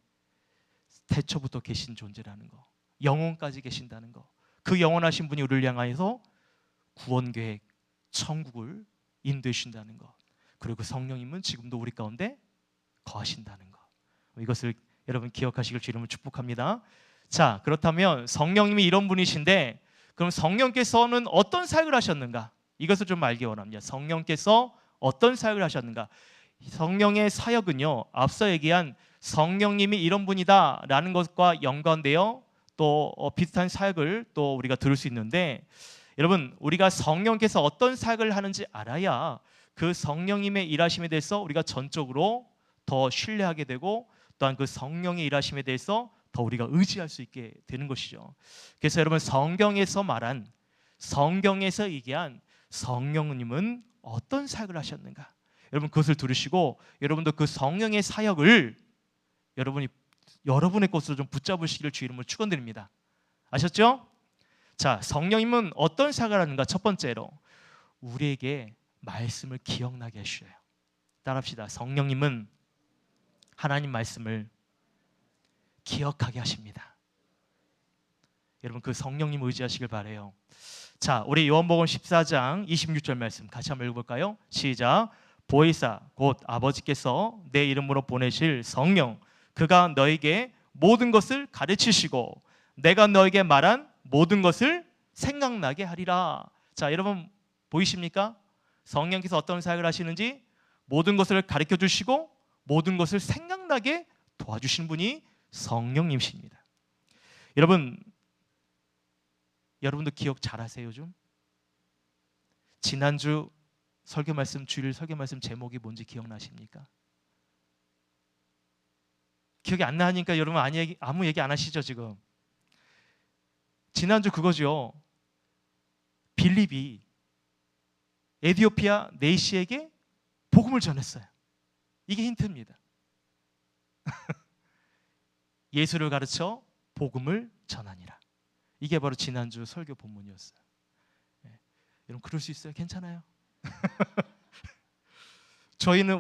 태초부터 계신 존재라는 거, 영원까지 계신다는 거, 그 영원하신 분이 우리를 향하여서 구원 계획, 천국을 인도해 주신다는 것, 그리고 성령님은 지금도 우리 가운데 거하신다는 것, 이것을 여러분 기억하시길 주 이름으로 축복합니다. 자, 그렇다면 성령님이 이런 분이신데 그럼 성령께서는 어떤 사역을 하셨는가? 이것을 좀 알기 원합니다. 성령께서 어떤 사역을 하셨는가? 성령의 사역은요, 앞서 얘기한 성령님이 이런 분이다라는 것과 연관되어 또 비슷한 사역을 또 우리가 들을 수 있는데, 여러분 우리가 성령께서 어떤 사역을 하는지 알아야 그 성령님의 일하심에 대해서 우리가 전적으로 더 신뢰하게 되고 또한 그 성령의 일하심에 대해서 더 우리가 의지할 수 있게 되는 것이죠. 그래서 여러분 성경에서 말한 성경에서 얘기한 성령님은 어떤 사역을 하셨는가? 여러분 그것을 들으시고 여러분도 그 성령의 사역을 여러분의 것으로 좀 붙잡으시기를 주 이름으로 축원드립니다. 아셨죠? 자, 성령님은 어떤 사역을 하는가? 첫 번째로 우리에게 말씀을 기억나게 하셔요. 따라합시다. 성령님은 하나님 말씀을 기억하게 하십니다. 여러분 그 성령님 의지하시길 바라요. 자, 우리 요한복음 14장 26절 말씀 같이 한번 읽어볼까요? 시작. 보혜사 곧 아버지께서 내 이름으로 보내실 성령 그가 너에게 모든 것을 가르치시고 내가 너에게 말한 모든 것을 생각나게 하리라. 자, 여러분 보이십니까? 성령께서 어떤 사역을 하시는지 모든 것을 가르쳐 주시고 모든 것을 생각나게 도와주시는 분이 성령님이십니다. 여러분도 기억 잘하세요? 좀 지난주 설교 말씀 주일 설교 말씀 제목이 뭔지 기억나십니까? 기억이 안 나니까 여러분 아무 얘기 안 하시죠 지금? 지난주 그거죠. 빌립이 에디오피아 네시에게 복음을 전했어요. 이게 힌트입니다. 예수를 가르쳐 복음을 전하니라. 이게 바로 지난주 설교 본문이었어요. 여러분 그럴 수 있어요? 괜찮아요?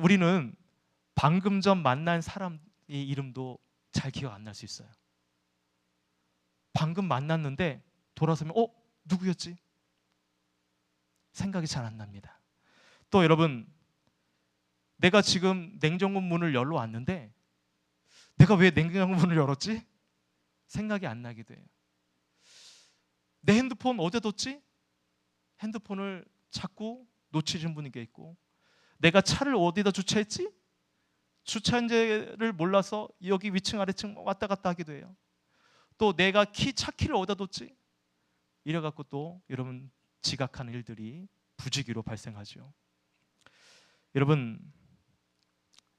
우리는 방금 전 만난 사람의 이름도 잘 기억 안 날 수 있어요. 방금 만났는데 돌아서면 누구였지? 생각이 잘 안 납니다. 또 여러분 내가 지금 냉장고 문을 열러 왔는데 내가 왜 냉장고 문을 열었지? 생각이 안 나기도 해요. 내 핸드폰 어디에 뒀지? 핸드폰을 자꾸 놓치는 분이 있고 내가 차를 어디다 주차했지? 주차한지를 몰라서 여기 위층 아래층 왔다 갔다 하기도 해요. 또 내가 차 키를 어디다 뒀지? 이래갖고 또 여러분 지각하는 일들이 부지기로 발생하죠. 여러분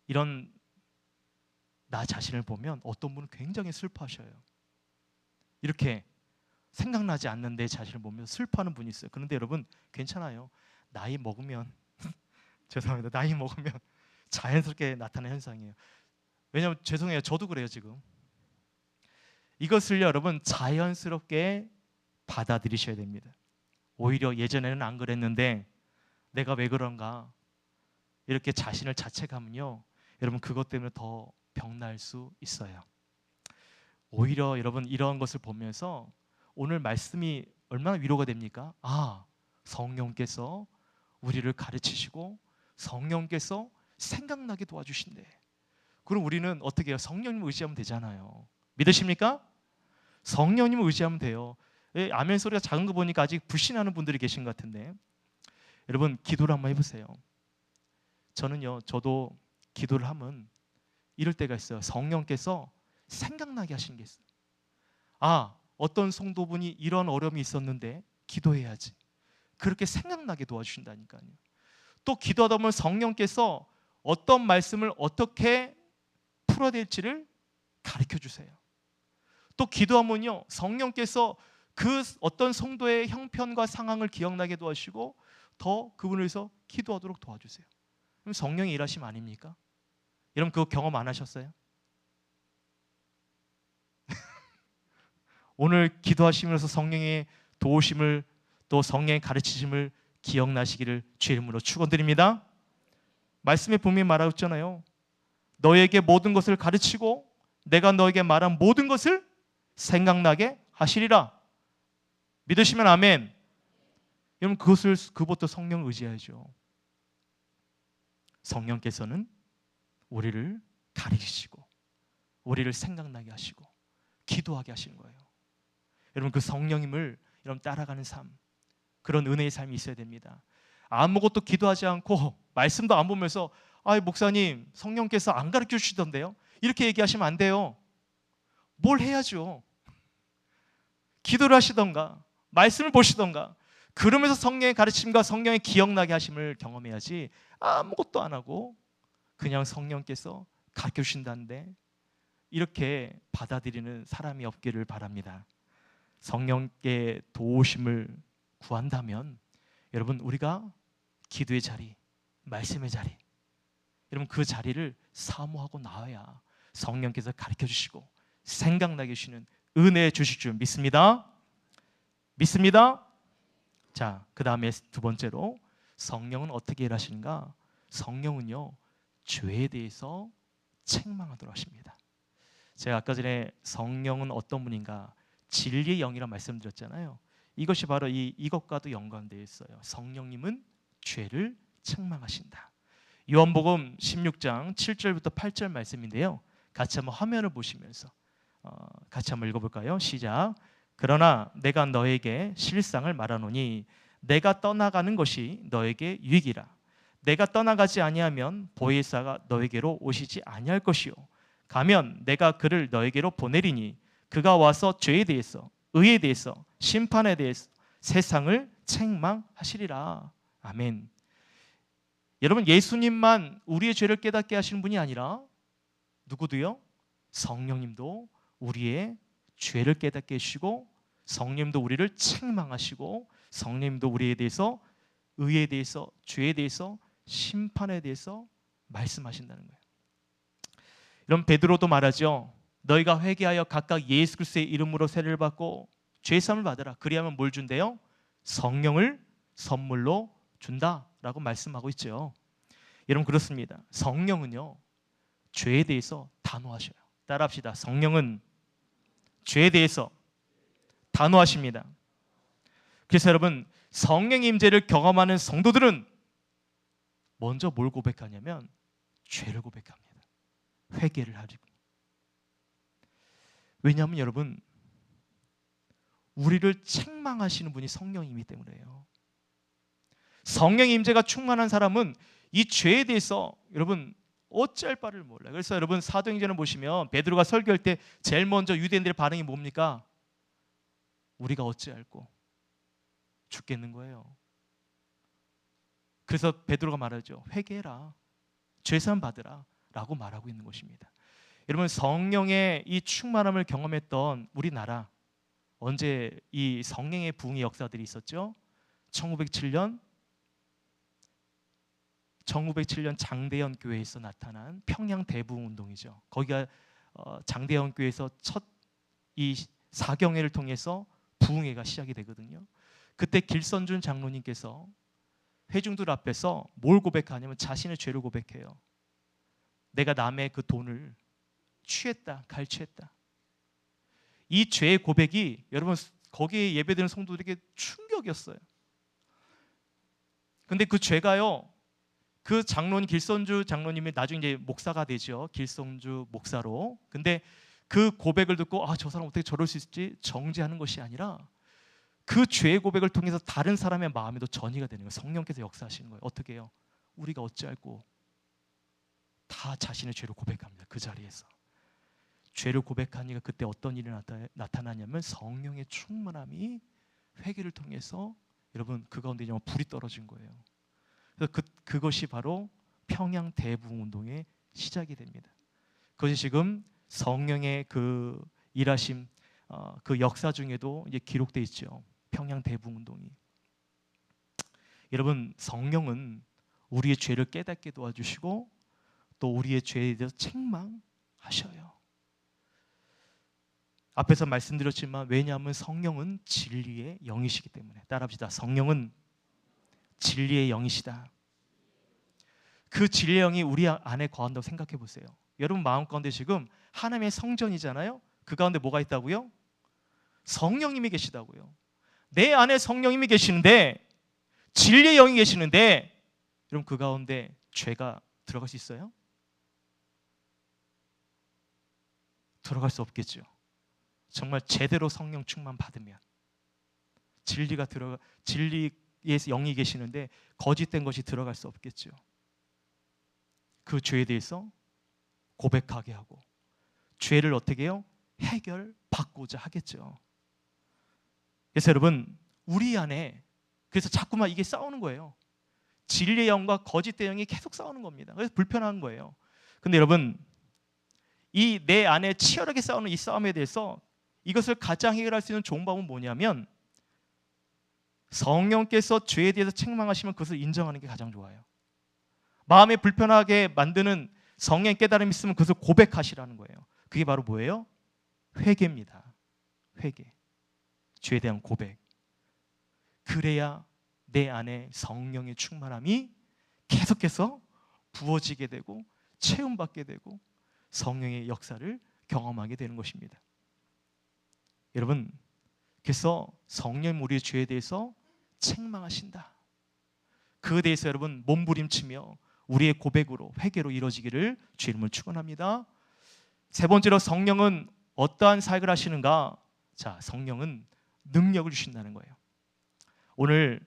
이런 나 자신을 보면 어떤 분은 굉장히 슬퍼하셔요. 이렇게 생각나지 않는 내 자신을 보면서 슬퍼하는 분이 있어요. 그런데 여러분 괜찮아요. 나이 먹으면 죄송합니다. 나이 먹으면 자연스럽게 나타나는 현상이에요. 왜냐하면 죄송해요. 저도 그래요 지금. 이것을 여러분 자연스럽게 받아들이셔야 됩니다. 오히려 예전에는 안 그랬는데 내가 왜 그런가 이렇게 자신을 자책하면요 여러분 그것 때문에 더 병날 수 있어요. 오히려 여러분 이런 것을 보면서 오늘 말씀이 얼마나 위로가 됩니까? 성령께서 우리를 가르치시고 성령께서 생각나게 도와주신대. 그럼 우리는 어떻게 해요? 성령님을 의지하면 되잖아요. 믿으십니까? 성령님을 의지하면 돼요. 아멘 소리가 작은 거 보니까 아직 불신하는 분들이 계신 것 같은데 여러분 기도를 한번 해보세요. 저도 기도를 하면 이럴 때가 있어요. 성령께서 생각나게 하시는 게 있어요. 어떤 성도분이 이런 어려움이 있었는데 기도해야지. 그렇게 생각나게 도와주신다니까요. 또 기도하다 보면 성령께서 어떤 말씀을 어떻게 풀어야 될지를 가르쳐 주세요. 또 기도하면요 성령께서 그 어떤 성도의 형편과 상황을 기억나게 도와주시고 더 그분을 위해서 기도하도록 도와주세요. 그럼 성령이 일하심 아닙니까? 여러분 그거 경험 안 하셨어요? 오늘 기도하시면서 성령의 도우심을 또 성령의 가르치심을 기억나시기를 주의 이름으로 축원드립니다. 말씀에 분명히 말하고 있잖아요. 너에게 모든 것을 가르치고 내가 너에게 말한 모든 것을 생각나게 하시리라. 믿으시면 아멘. 여러분 그것도 성령을 의지해야죠. 성령께서는 우리를 가르치시고 우리를 생각나게 하시고 기도하게 하시는 거예요. 여러분 그 성령님을 여러분 따라가는 삶, 그런 은혜의 삶이 있어야 됩니다. 아무것도 기도하지 않고 말씀도 안 보면서 목사님 성령께서 안 가르쳐 주시던데요, 이렇게 얘기하시면 안 돼요. 뭘 해야죠. 기도를 하시던가 말씀을 보시던가 그러면서 성령의 가르침과 성령의 기억나게 하심을 경험해야지 아무것도 안 하고 그냥 성령께서 가르쳐 주신다는데 이렇게 받아들이는 사람이 없기를 바랍니다. 성령께 도우심을 구한다면 여러분 우리가 기도의 자리, 말씀의 자리, 여러분 그 자리를 사모하고 나와야 성령께서 가르쳐 주시고 생각나게 해주시는 은혜 주실 줄 믿습니다. 믿습니다. 자, 그 다음에 두 번째로 성령은 어떻게 일하시는가? 성령은요 죄에 대해서 책망하도록 하십니다. 제가 아까 전에 성령은 어떤 분인가? 진리의 영이라 말씀드렸잖아요. 이것이 바로 이것과도 연관되어 있어요. 성령님은 죄를 책망하신다. 요한복음 16장 7절부터 8절 말씀인데요. 같이 한번 화면을 보시면서 같이 한번 읽어볼까요? 시작. 그러나 내가 너에게 실상을 말하노니 내가 떠나가는 것이 너에게 유익이라. 내가 떠나가지 아니하면 보혜사가 너에게로 오시지 아니할 것이요 가면 내가 그를 너에게로 보내리니 그가 와서 죄에 대해서 의에 대해서 심판에 대해서 세상을 책망하시리라. 아멘. 여러분 예수님만 우리의 죄를 깨닫게 하시는 분이 아니라 누구도요? 성령님도 우리의 죄를 깨닫게 해주시고 성령님도 우리를 책망하시고 성령님도 우리에 대해서 의에 대해서 죄에 대해서 심판에 대해서 말씀하신다는 거예요. 이런 베드로도 말하죠. 너희가 회개하여 각각 예수 그리스도의 이름으로 세례를 받고 죄 사함을 받으라. 그리하면 뭘 준대요? 성령을 선물로 준다라고 말씀하고 있죠. 여러분 그렇습니다. 성령은요 죄에 대해서 단호하셔요. 따라합시다. 성령은 죄에 대해서 단호하십니다. 그래서 여러분 성령의 임재를 경험하는 성도들은 먼저 뭘 고백하냐면 죄를 고백합니다. 회개를 하리고. 왜냐하면 여러분 우리를 책망하시는 분이 성령이기 때문에요. 성령의 임재가 충만한 사람은 이 죄에 대해서 여러분 어찌할 바를 몰라요. 그래서 여러분 사도행전을 보시면 베드로가 설교할 때 제일 먼저 유대인들의 반응이 뭡니까? 우리가 어찌할꼬 죽겠는 거예요. 그래서 베드로가 말하죠. 회개해라. 죄사함 받으라 라고 말하고 있는 것입니다. 여러분 성령의 이 충만함을 경험했던 우리나라 언제 이 성령의 부흥의 역사들이 있었죠? 1907년 장대현 교회에서 나타난 평양 대부흥 운동이죠. 거기가 장대현 교회에서 첫 이 사경회를 통해서 부흥회가 시작이 되거든요. 그때 길선준 장로님께서 회중들 앞에서 뭘 고백하냐면 자신의 죄를 고백해요. 내가 남의 그 돈을 취했다, 갈취했다. 이 죄의 고백이 여러분 거기에 예배드리는 성도들에게 충격이었어요. 근데 그 죄가요. 그 장로님 길선주 장로님이 나중에 이제 목사가 되죠. 길선주 목사로. 근데 그 고백을 듣고 저 사람 어떻게 저럴 수 있지? 정죄하는 것이 아니라 그 죄의 고백을 통해서 다른 사람의 마음에도 전이가 되는 거예요. 성령께서 역사하시는 거예요. 어떻게 해요? 우리가 어찌할꼬 다 자신의 죄를 고백합니다. 그 자리에서. 죄를 고백하니까 그때 어떤 일이 나타나냐면 성령의 충만함이 회개를 통해서 여러분 그 가운데 불이 떨어진 거예요. 그래서 그것이 바로 평양 대부흥 운동의 시작이 됩니다. 그것이 지금 성령의 그 일하심 그 역사 중에도 이제 기록되어 있죠. 평양 대부흥 운동이. 여러분 성령은 우리의 죄를 깨닫게 도와주시고 또 우리의 죄에 대해서 책망하셔요. 앞에서 말씀드렸지만 왜냐하면 성령은 진리의 영이시기 때문에. 따라합시다. 성령은 진리의 영이시다. 그 진리의 영이 우리 안에 거한다고 생각해 보세요. 여러분 마음 가운데 지금 하나님의 성전이잖아요. 그 가운데 뭐가 있다고요? 성령님이 계시다고요. 내 안에 성령님이 계시는데 진리의 영이 계시는데 여러분 그 가운데 죄가 들어갈 수 있어요? 들어갈 수 없겠죠. 정말 제대로 성령 충만 받으면 진리의 영이 계시는데 거짓된 것이 들어갈 수 없겠죠. 그 죄에 대해서 고백하게 하고 죄를 어떻게 해요? 해결받고자 하겠죠. 그래서 여러분 우리 안에 그래서 자꾸만 이게 싸우는 거예요. 진리의 영과 거짓의 영이 계속 싸우는 겁니다. 그래서 불편한 거예요. 근데 여러분, 이 내 안에 치열하게 싸우는 이 싸움에 대해서 이것을 가장 해결할 수 있는 좋은 방법은 뭐냐면 성령께서 죄에 대해서 책망하시면 그것을 인정하는 게 가장 좋아요. 마음에 불편하게 만드는 성령의 깨달음이 있으면 그것을 고백하시라는 거예요. 그게 바로 뭐예요? 회개입니다. 회개. 죄에 대한 고백. 그래야 내 안에 성령의 충만함이 계속해서 부어지게 되고 체험받게 되고 성령의 역사를 경험하게 되는 것입니다. 여러분, 그래서 성령 우리의 죄에 대해서 책망하신다. 그에 대해서 여러분 몸부림치며 우리의 고백으로 회개로 이루어지기를 주의 이름으로 축원합니다. 세 번째로 성령은 어떠한 사역을 하시는가? 자, 성령은 능력을 주신다는 거예요. 오늘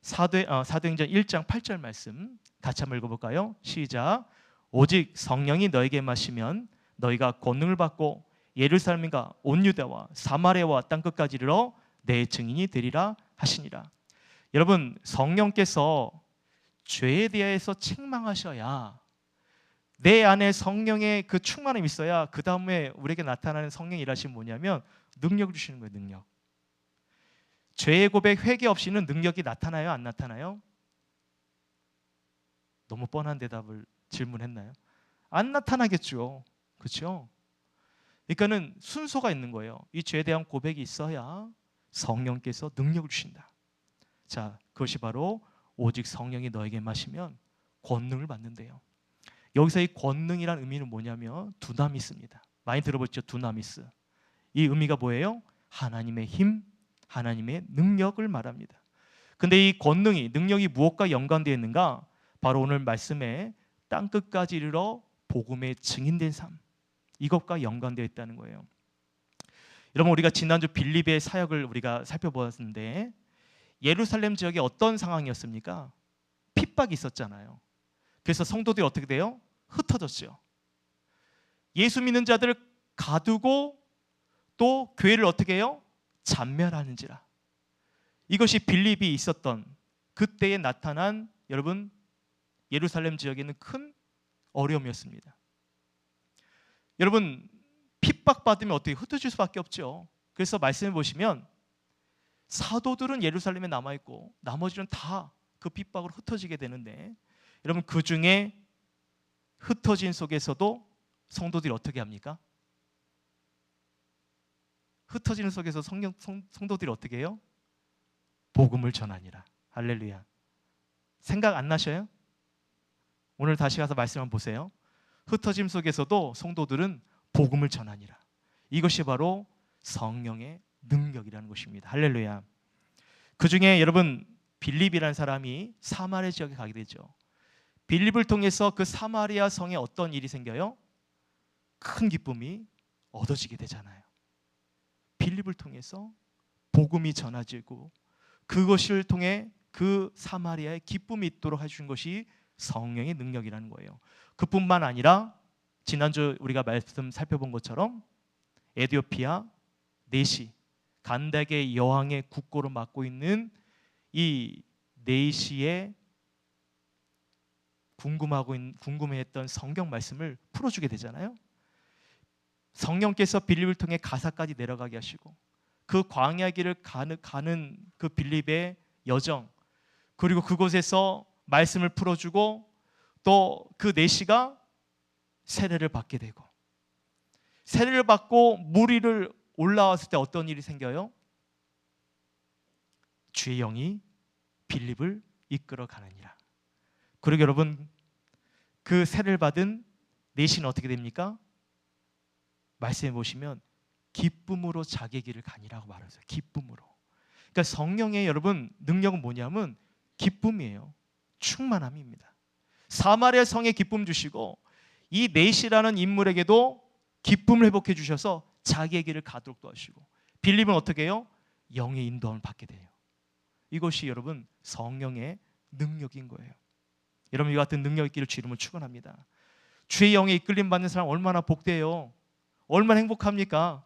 사도행전 1장 8절 말씀 같이 한번 읽어볼까요? 시작. 오직 성령이 너에게 임하시면 너희가 권능을 받고 예루살렘과 온 유다와 사마리아와 땅끝까지 이르러 내 증인이 되리라 하시니라. 여러분, 성령께서 죄에 대해서 책망하셔야 내 안에 성령의 그 충만함이 있어야 그 다음에 우리에게 나타나는 성령의 일하심이 뭐냐면 능력을 주시는 거예요. 능력. 죄의 고백, 회개 없이는 능력이 나타나요? 안 나타나요? 너무 뻔한 대답을 질문했나요? 안 나타나겠죠. 그렇죠? 그러니까는 순서가 있는 거예요. 이 죄에 대한 고백이 있어야 성령께서 능력을 주신다. 자, 그것이 바로 오직 성령이 너에게 마시면 권능을 받는데요. 여기서 이 권능이란 의미는 뭐냐면 두나미스입니다. 많이 들어보셨죠? 두나미스. 이 의미가 뭐예요? 하나님의 힘, 하나님의 능력을 말합니다. 근데 이 권능이, 능력이 무엇과 연관되어 있는가? 바로 오늘 말씀에 땅끝까지 이르러 복음의 증인된 삶, 이것과 연관되어 있다는 거예요. 여러분, 우리가 지난주 빌립의 사역을 우리가 살펴보았는데 예루살렘 지역에 어떤 상황이었습니까? 핍박이 있었잖아요. 그래서 성도들이 어떻게 돼요? 흩어졌죠. 예수 믿는 자들을 가두고 또 교회를 어떻게 해요? 잔멸하는지라. 이것이 빌립이 있었던 그때에 나타난 여러분 예루살렘 지역에 있는 큰 어려움이었습니다. 여러분, 핍박받으면 어떻게 흩어질 수밖에 없죠. 그래서 말씀해 보시면 사도들은 예루살렘에 남아있고 나머지는 다 그 핍박으로 흩어지게 되는데 여러분, 그 중에 흩어진 속에서도 성도들이 어떻게 합니까? 흩어지는 속에서 성도들이 어떻게 해요? 복음을 전하니라. 할렐루야. 생각 안 나셔요? 오늘 다시 가서 말씀 한번 보세요. 흩어짐 속에서도 성도들은 복음을 전하니라. 이것이 바로 성령의 능력이라는 것입니다. 할렐루야. 그 중에 여러분 빌립이라는 사람이 사마리아 지역에 가게 되죠. 빌립을 통해서 그 사마리아 성에 어떤 일이 생겨요? 큰 기쁨이 얻어지게 되잖아요. 빌립을 통해서 복음이 전해지고 그것을 통해 그 사마리아에 기쁨이 있도록 해주신 것이 성령의 능력이라는 거예요. 그뿐만 아니라 지난주 우리가 말씀 살펴본 것처럼 에티오피아 네시 간다게 여왕의 국고를 맡고 있는 이 네시의 궁금해했던 성경 말씀을 풀어주게 되잖아요. 성령께서 빌립을 통해 가사까지 내려가게 하시고 그 광야 길을 가는 그 빌립의 여정, 그리고 그곳에서 말씀을 풀어주고 또 그 네시가 세례를 받게 되고, 세례를 받고 물 위를 올라왔을 때 어떤 일이 생겨요? 주의 영이 빌립을 이끌어 가느니라. 그리고 여러분, 그 세례를 받은 네시는 어떻게 됩니까? 말씀해 보시면 기쁨으로 자기의 길을 가니라고 말하세요. 기쁨으로. 그러니까 성령의 여러분 능력은 뭐냐면 기쁨이에요. 충만함입니다. 사마리아 성에 기쁨 주시고 이 네시라는 인물에게도 기쁨을 회복해 주셔서 자기의 길을 가도록 도와주시고, 빌립은 어떻게 해요? 영의 인도함을 받게 돼요. 이것이 여러분 성령의 능력인 거예요. 여러분, 이 같은 능력 있기를 주 이름으로 축원합니다. 주의 영에 이끌림 받는 사람 얼마나 복돼요. 얼마나 행복합니까?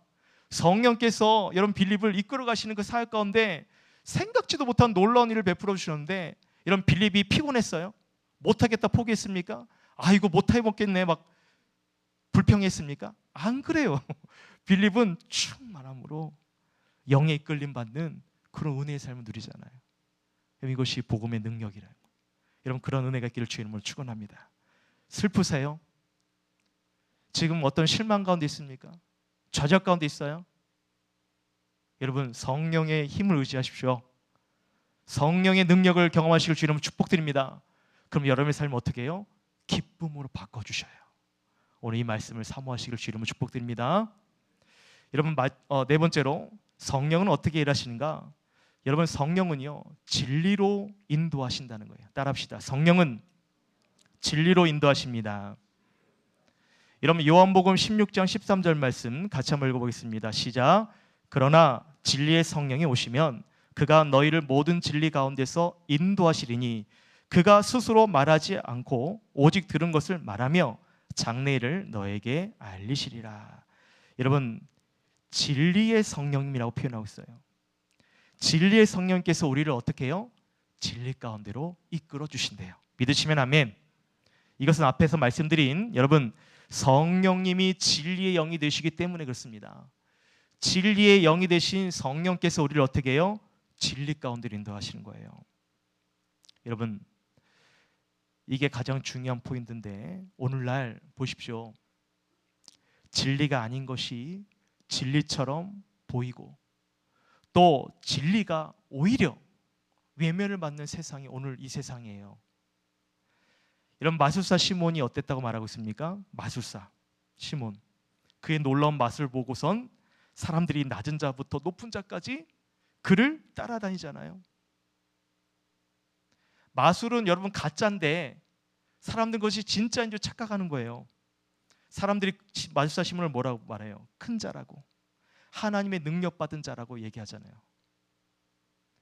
성령께서 여러분 빌립을 이끌어 가시는 그 사역 가운데 생각지도 못한 놀라운 일을 베풀어 주셨는데 이런 빌립이 피곤했어요? 못하겠다 포기했습니까? 아이고 못해 먹겠네 막 불평했습니까? 안 그래요. 빌립은 충만함으로 영에 이끌림 받는 그런 은혜의 삶을 누리잖아요. 이것이 복음의 능력이라는 거예요. 여러분 그런 은혜가 있기를 주의 이름으로 축원합니다. 슬프세요? 지금 어떤 실망 가운데 있습니까? 좌절 가운데 있어요? 여러분 성령의 힘을 의지하십시오. 성령의 능력을 경험하시길 주의 이름으로 축복드립니다. 그럼 여러분의 삶을 어떻게 해요? 기쁨으로 바꿔주셔요. 오늘 이 말씀을 사모하시길 주의 이름으로 축복드립니다. 여러분 네 번째로 성령은 어떻게 일하시는가? 여러분 성령은요 진리로 인도하신다는 거예요. 따라합시다. 성령은 진리로 인도하십니다. 여러분 요한복음 16장 13절 말씀 같이 한번 읽어보겠습니다. 시작. 그러나 진리의 성령이 오시면 그가 너희를 모든 진리 가운데서 인도하시리니 그가 스스로 말하지 않고 오직 들은 것을 말하며 장래일을 너에게 알리시리라. 여러분 진리의 성령님이라고 표현하고 있어요. 진리의 성령께서 우리를 어떻게 해요? 진리 가운데로 이끌어 주신대요. 믿으시면 아멘. 이것은 앞에서 말씀드린 여러분 성령님이 진리의 영이 되시기 때문에 그렇습니다. 진리의 영이 되신 성령께서 우리를 어떻게 해요? 진리 가운데로 인도하시는 거예요. 여러분 이게 가장 중요한 포인트인데 오늘날 보십시오. 진리가 아닌 것이 진리처럼 보이고 또 진리가 오히려 외면을 받는 세상이 오늘 이 세상이에요. 이런 마술사 시몬이 어땠다고 말하고 있습니까? 마술사 시몬 그의 놀라운 맛을 보고선 사람들이 낮은 자부터 높은 자까지 그를 따라다니잖아요. 마술은 여러분 가짜인데 사람들 것이 진짜인 줄 착각하는 거예요. 사람들이 마술사 시몬을 뭐라고 말해요? 큰 자라고 하나님의 능력 받은 자라고 얘기하잖아요.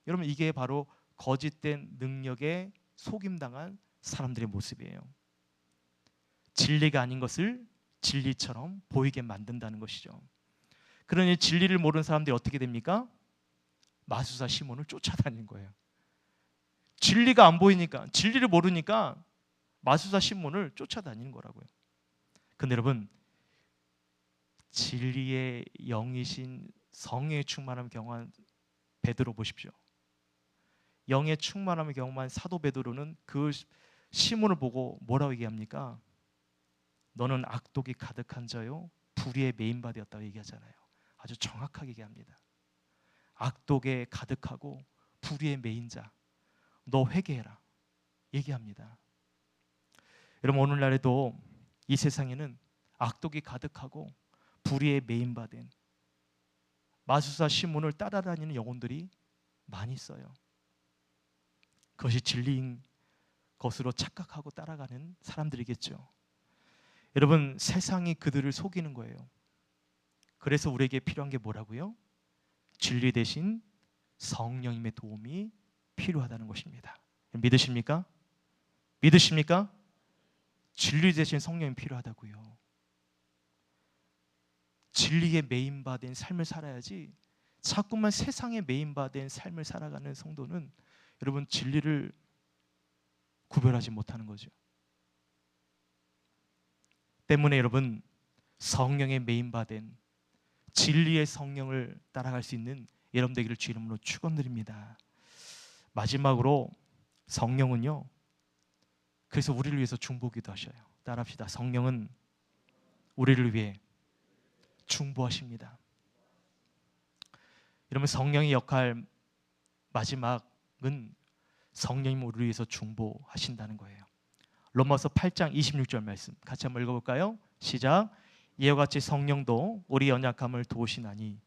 여러분 이게 바로 거짓된 능력에 속임당한 사람들의 모습이에요. 진리가 아닌 것을 진리처럼 보이게 만든다는 것이죠. 그러니 진리를 모르는 사람들이 어떻게 됩니까? 마술사 시몬을 쫓아다니는 거예요. 진리가 안 보이니까 진리를 모르니까 마술사 시몬을 쫓아다니는 거라고요. 근데 여러분 진리의 영이신 성령의 충만함을 경험한 베드로 보십시오. 영의 충만함을 경험한 사도 베드로는 그 시몬을 보고 뭐라고 얘기합니까? 너는 악독이 가득한 자요 불의에 메인바 되었다고 얘기하잖아요. 아주 정확하게 얘기합니다. 악독에 가득하고 불의에 메인 자 너 회개해라 얘기합니다. 여러분 오늘날에도 이 세상에는 악독이 가득하고 불의에 메인바된 마술사 시몬을 따라다니는 영혼들이 많이 있어요. 그것이 진리인 것으로 착각하고 따라가는 사람들이겠죠. 여러분 세상이 그들을 속이는 거예요. 그래서 우리에게 필요한 게 뭐라고요? 진리 대신 성령님의 도움이 필요하다는 것입니다. 믿으십니까? 믿으십니까? 진리 대신 성령이 필요하다고요. 진리에 메인바된 삶을 살아야지 자꾸만 세상에 메인바된 삶을 살아가는 성도는 여러분 진리를 구별하지 못하는 거죠. 때문에 여러분 성령에 메인바된 진리의 성령을 따라갈 수 있는 여러분 되기를 주 이름으로 축원드립니다. 마지막으로 성령은요. 그래서 우리를 위해서 중보기도 하셔요. 따라합시다. 성령은 우리를 위해 중보하십니다. 여러분 성령의 역할 마지막은 성령님 우리를 위해서 중보하신다는 거예요. 로마서 8장 26절 말씀 같이 한번 읽어볼까요? 시작. 이와 같이 성령도 우리 연약함을 도우시나니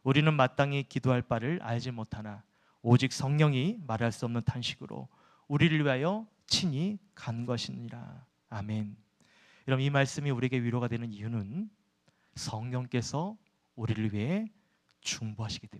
우리는 마땅히 기도할 바를 알지 못하나 오직 성령이 말할 수 없는 탄식으로 우리를 위하여 친히 간구하시느니라. 아멘. 여러분 이 말씀이 우리에게 위로가 되는 이유는 성령께서 우리를 위해 중보하시기 때문입니다.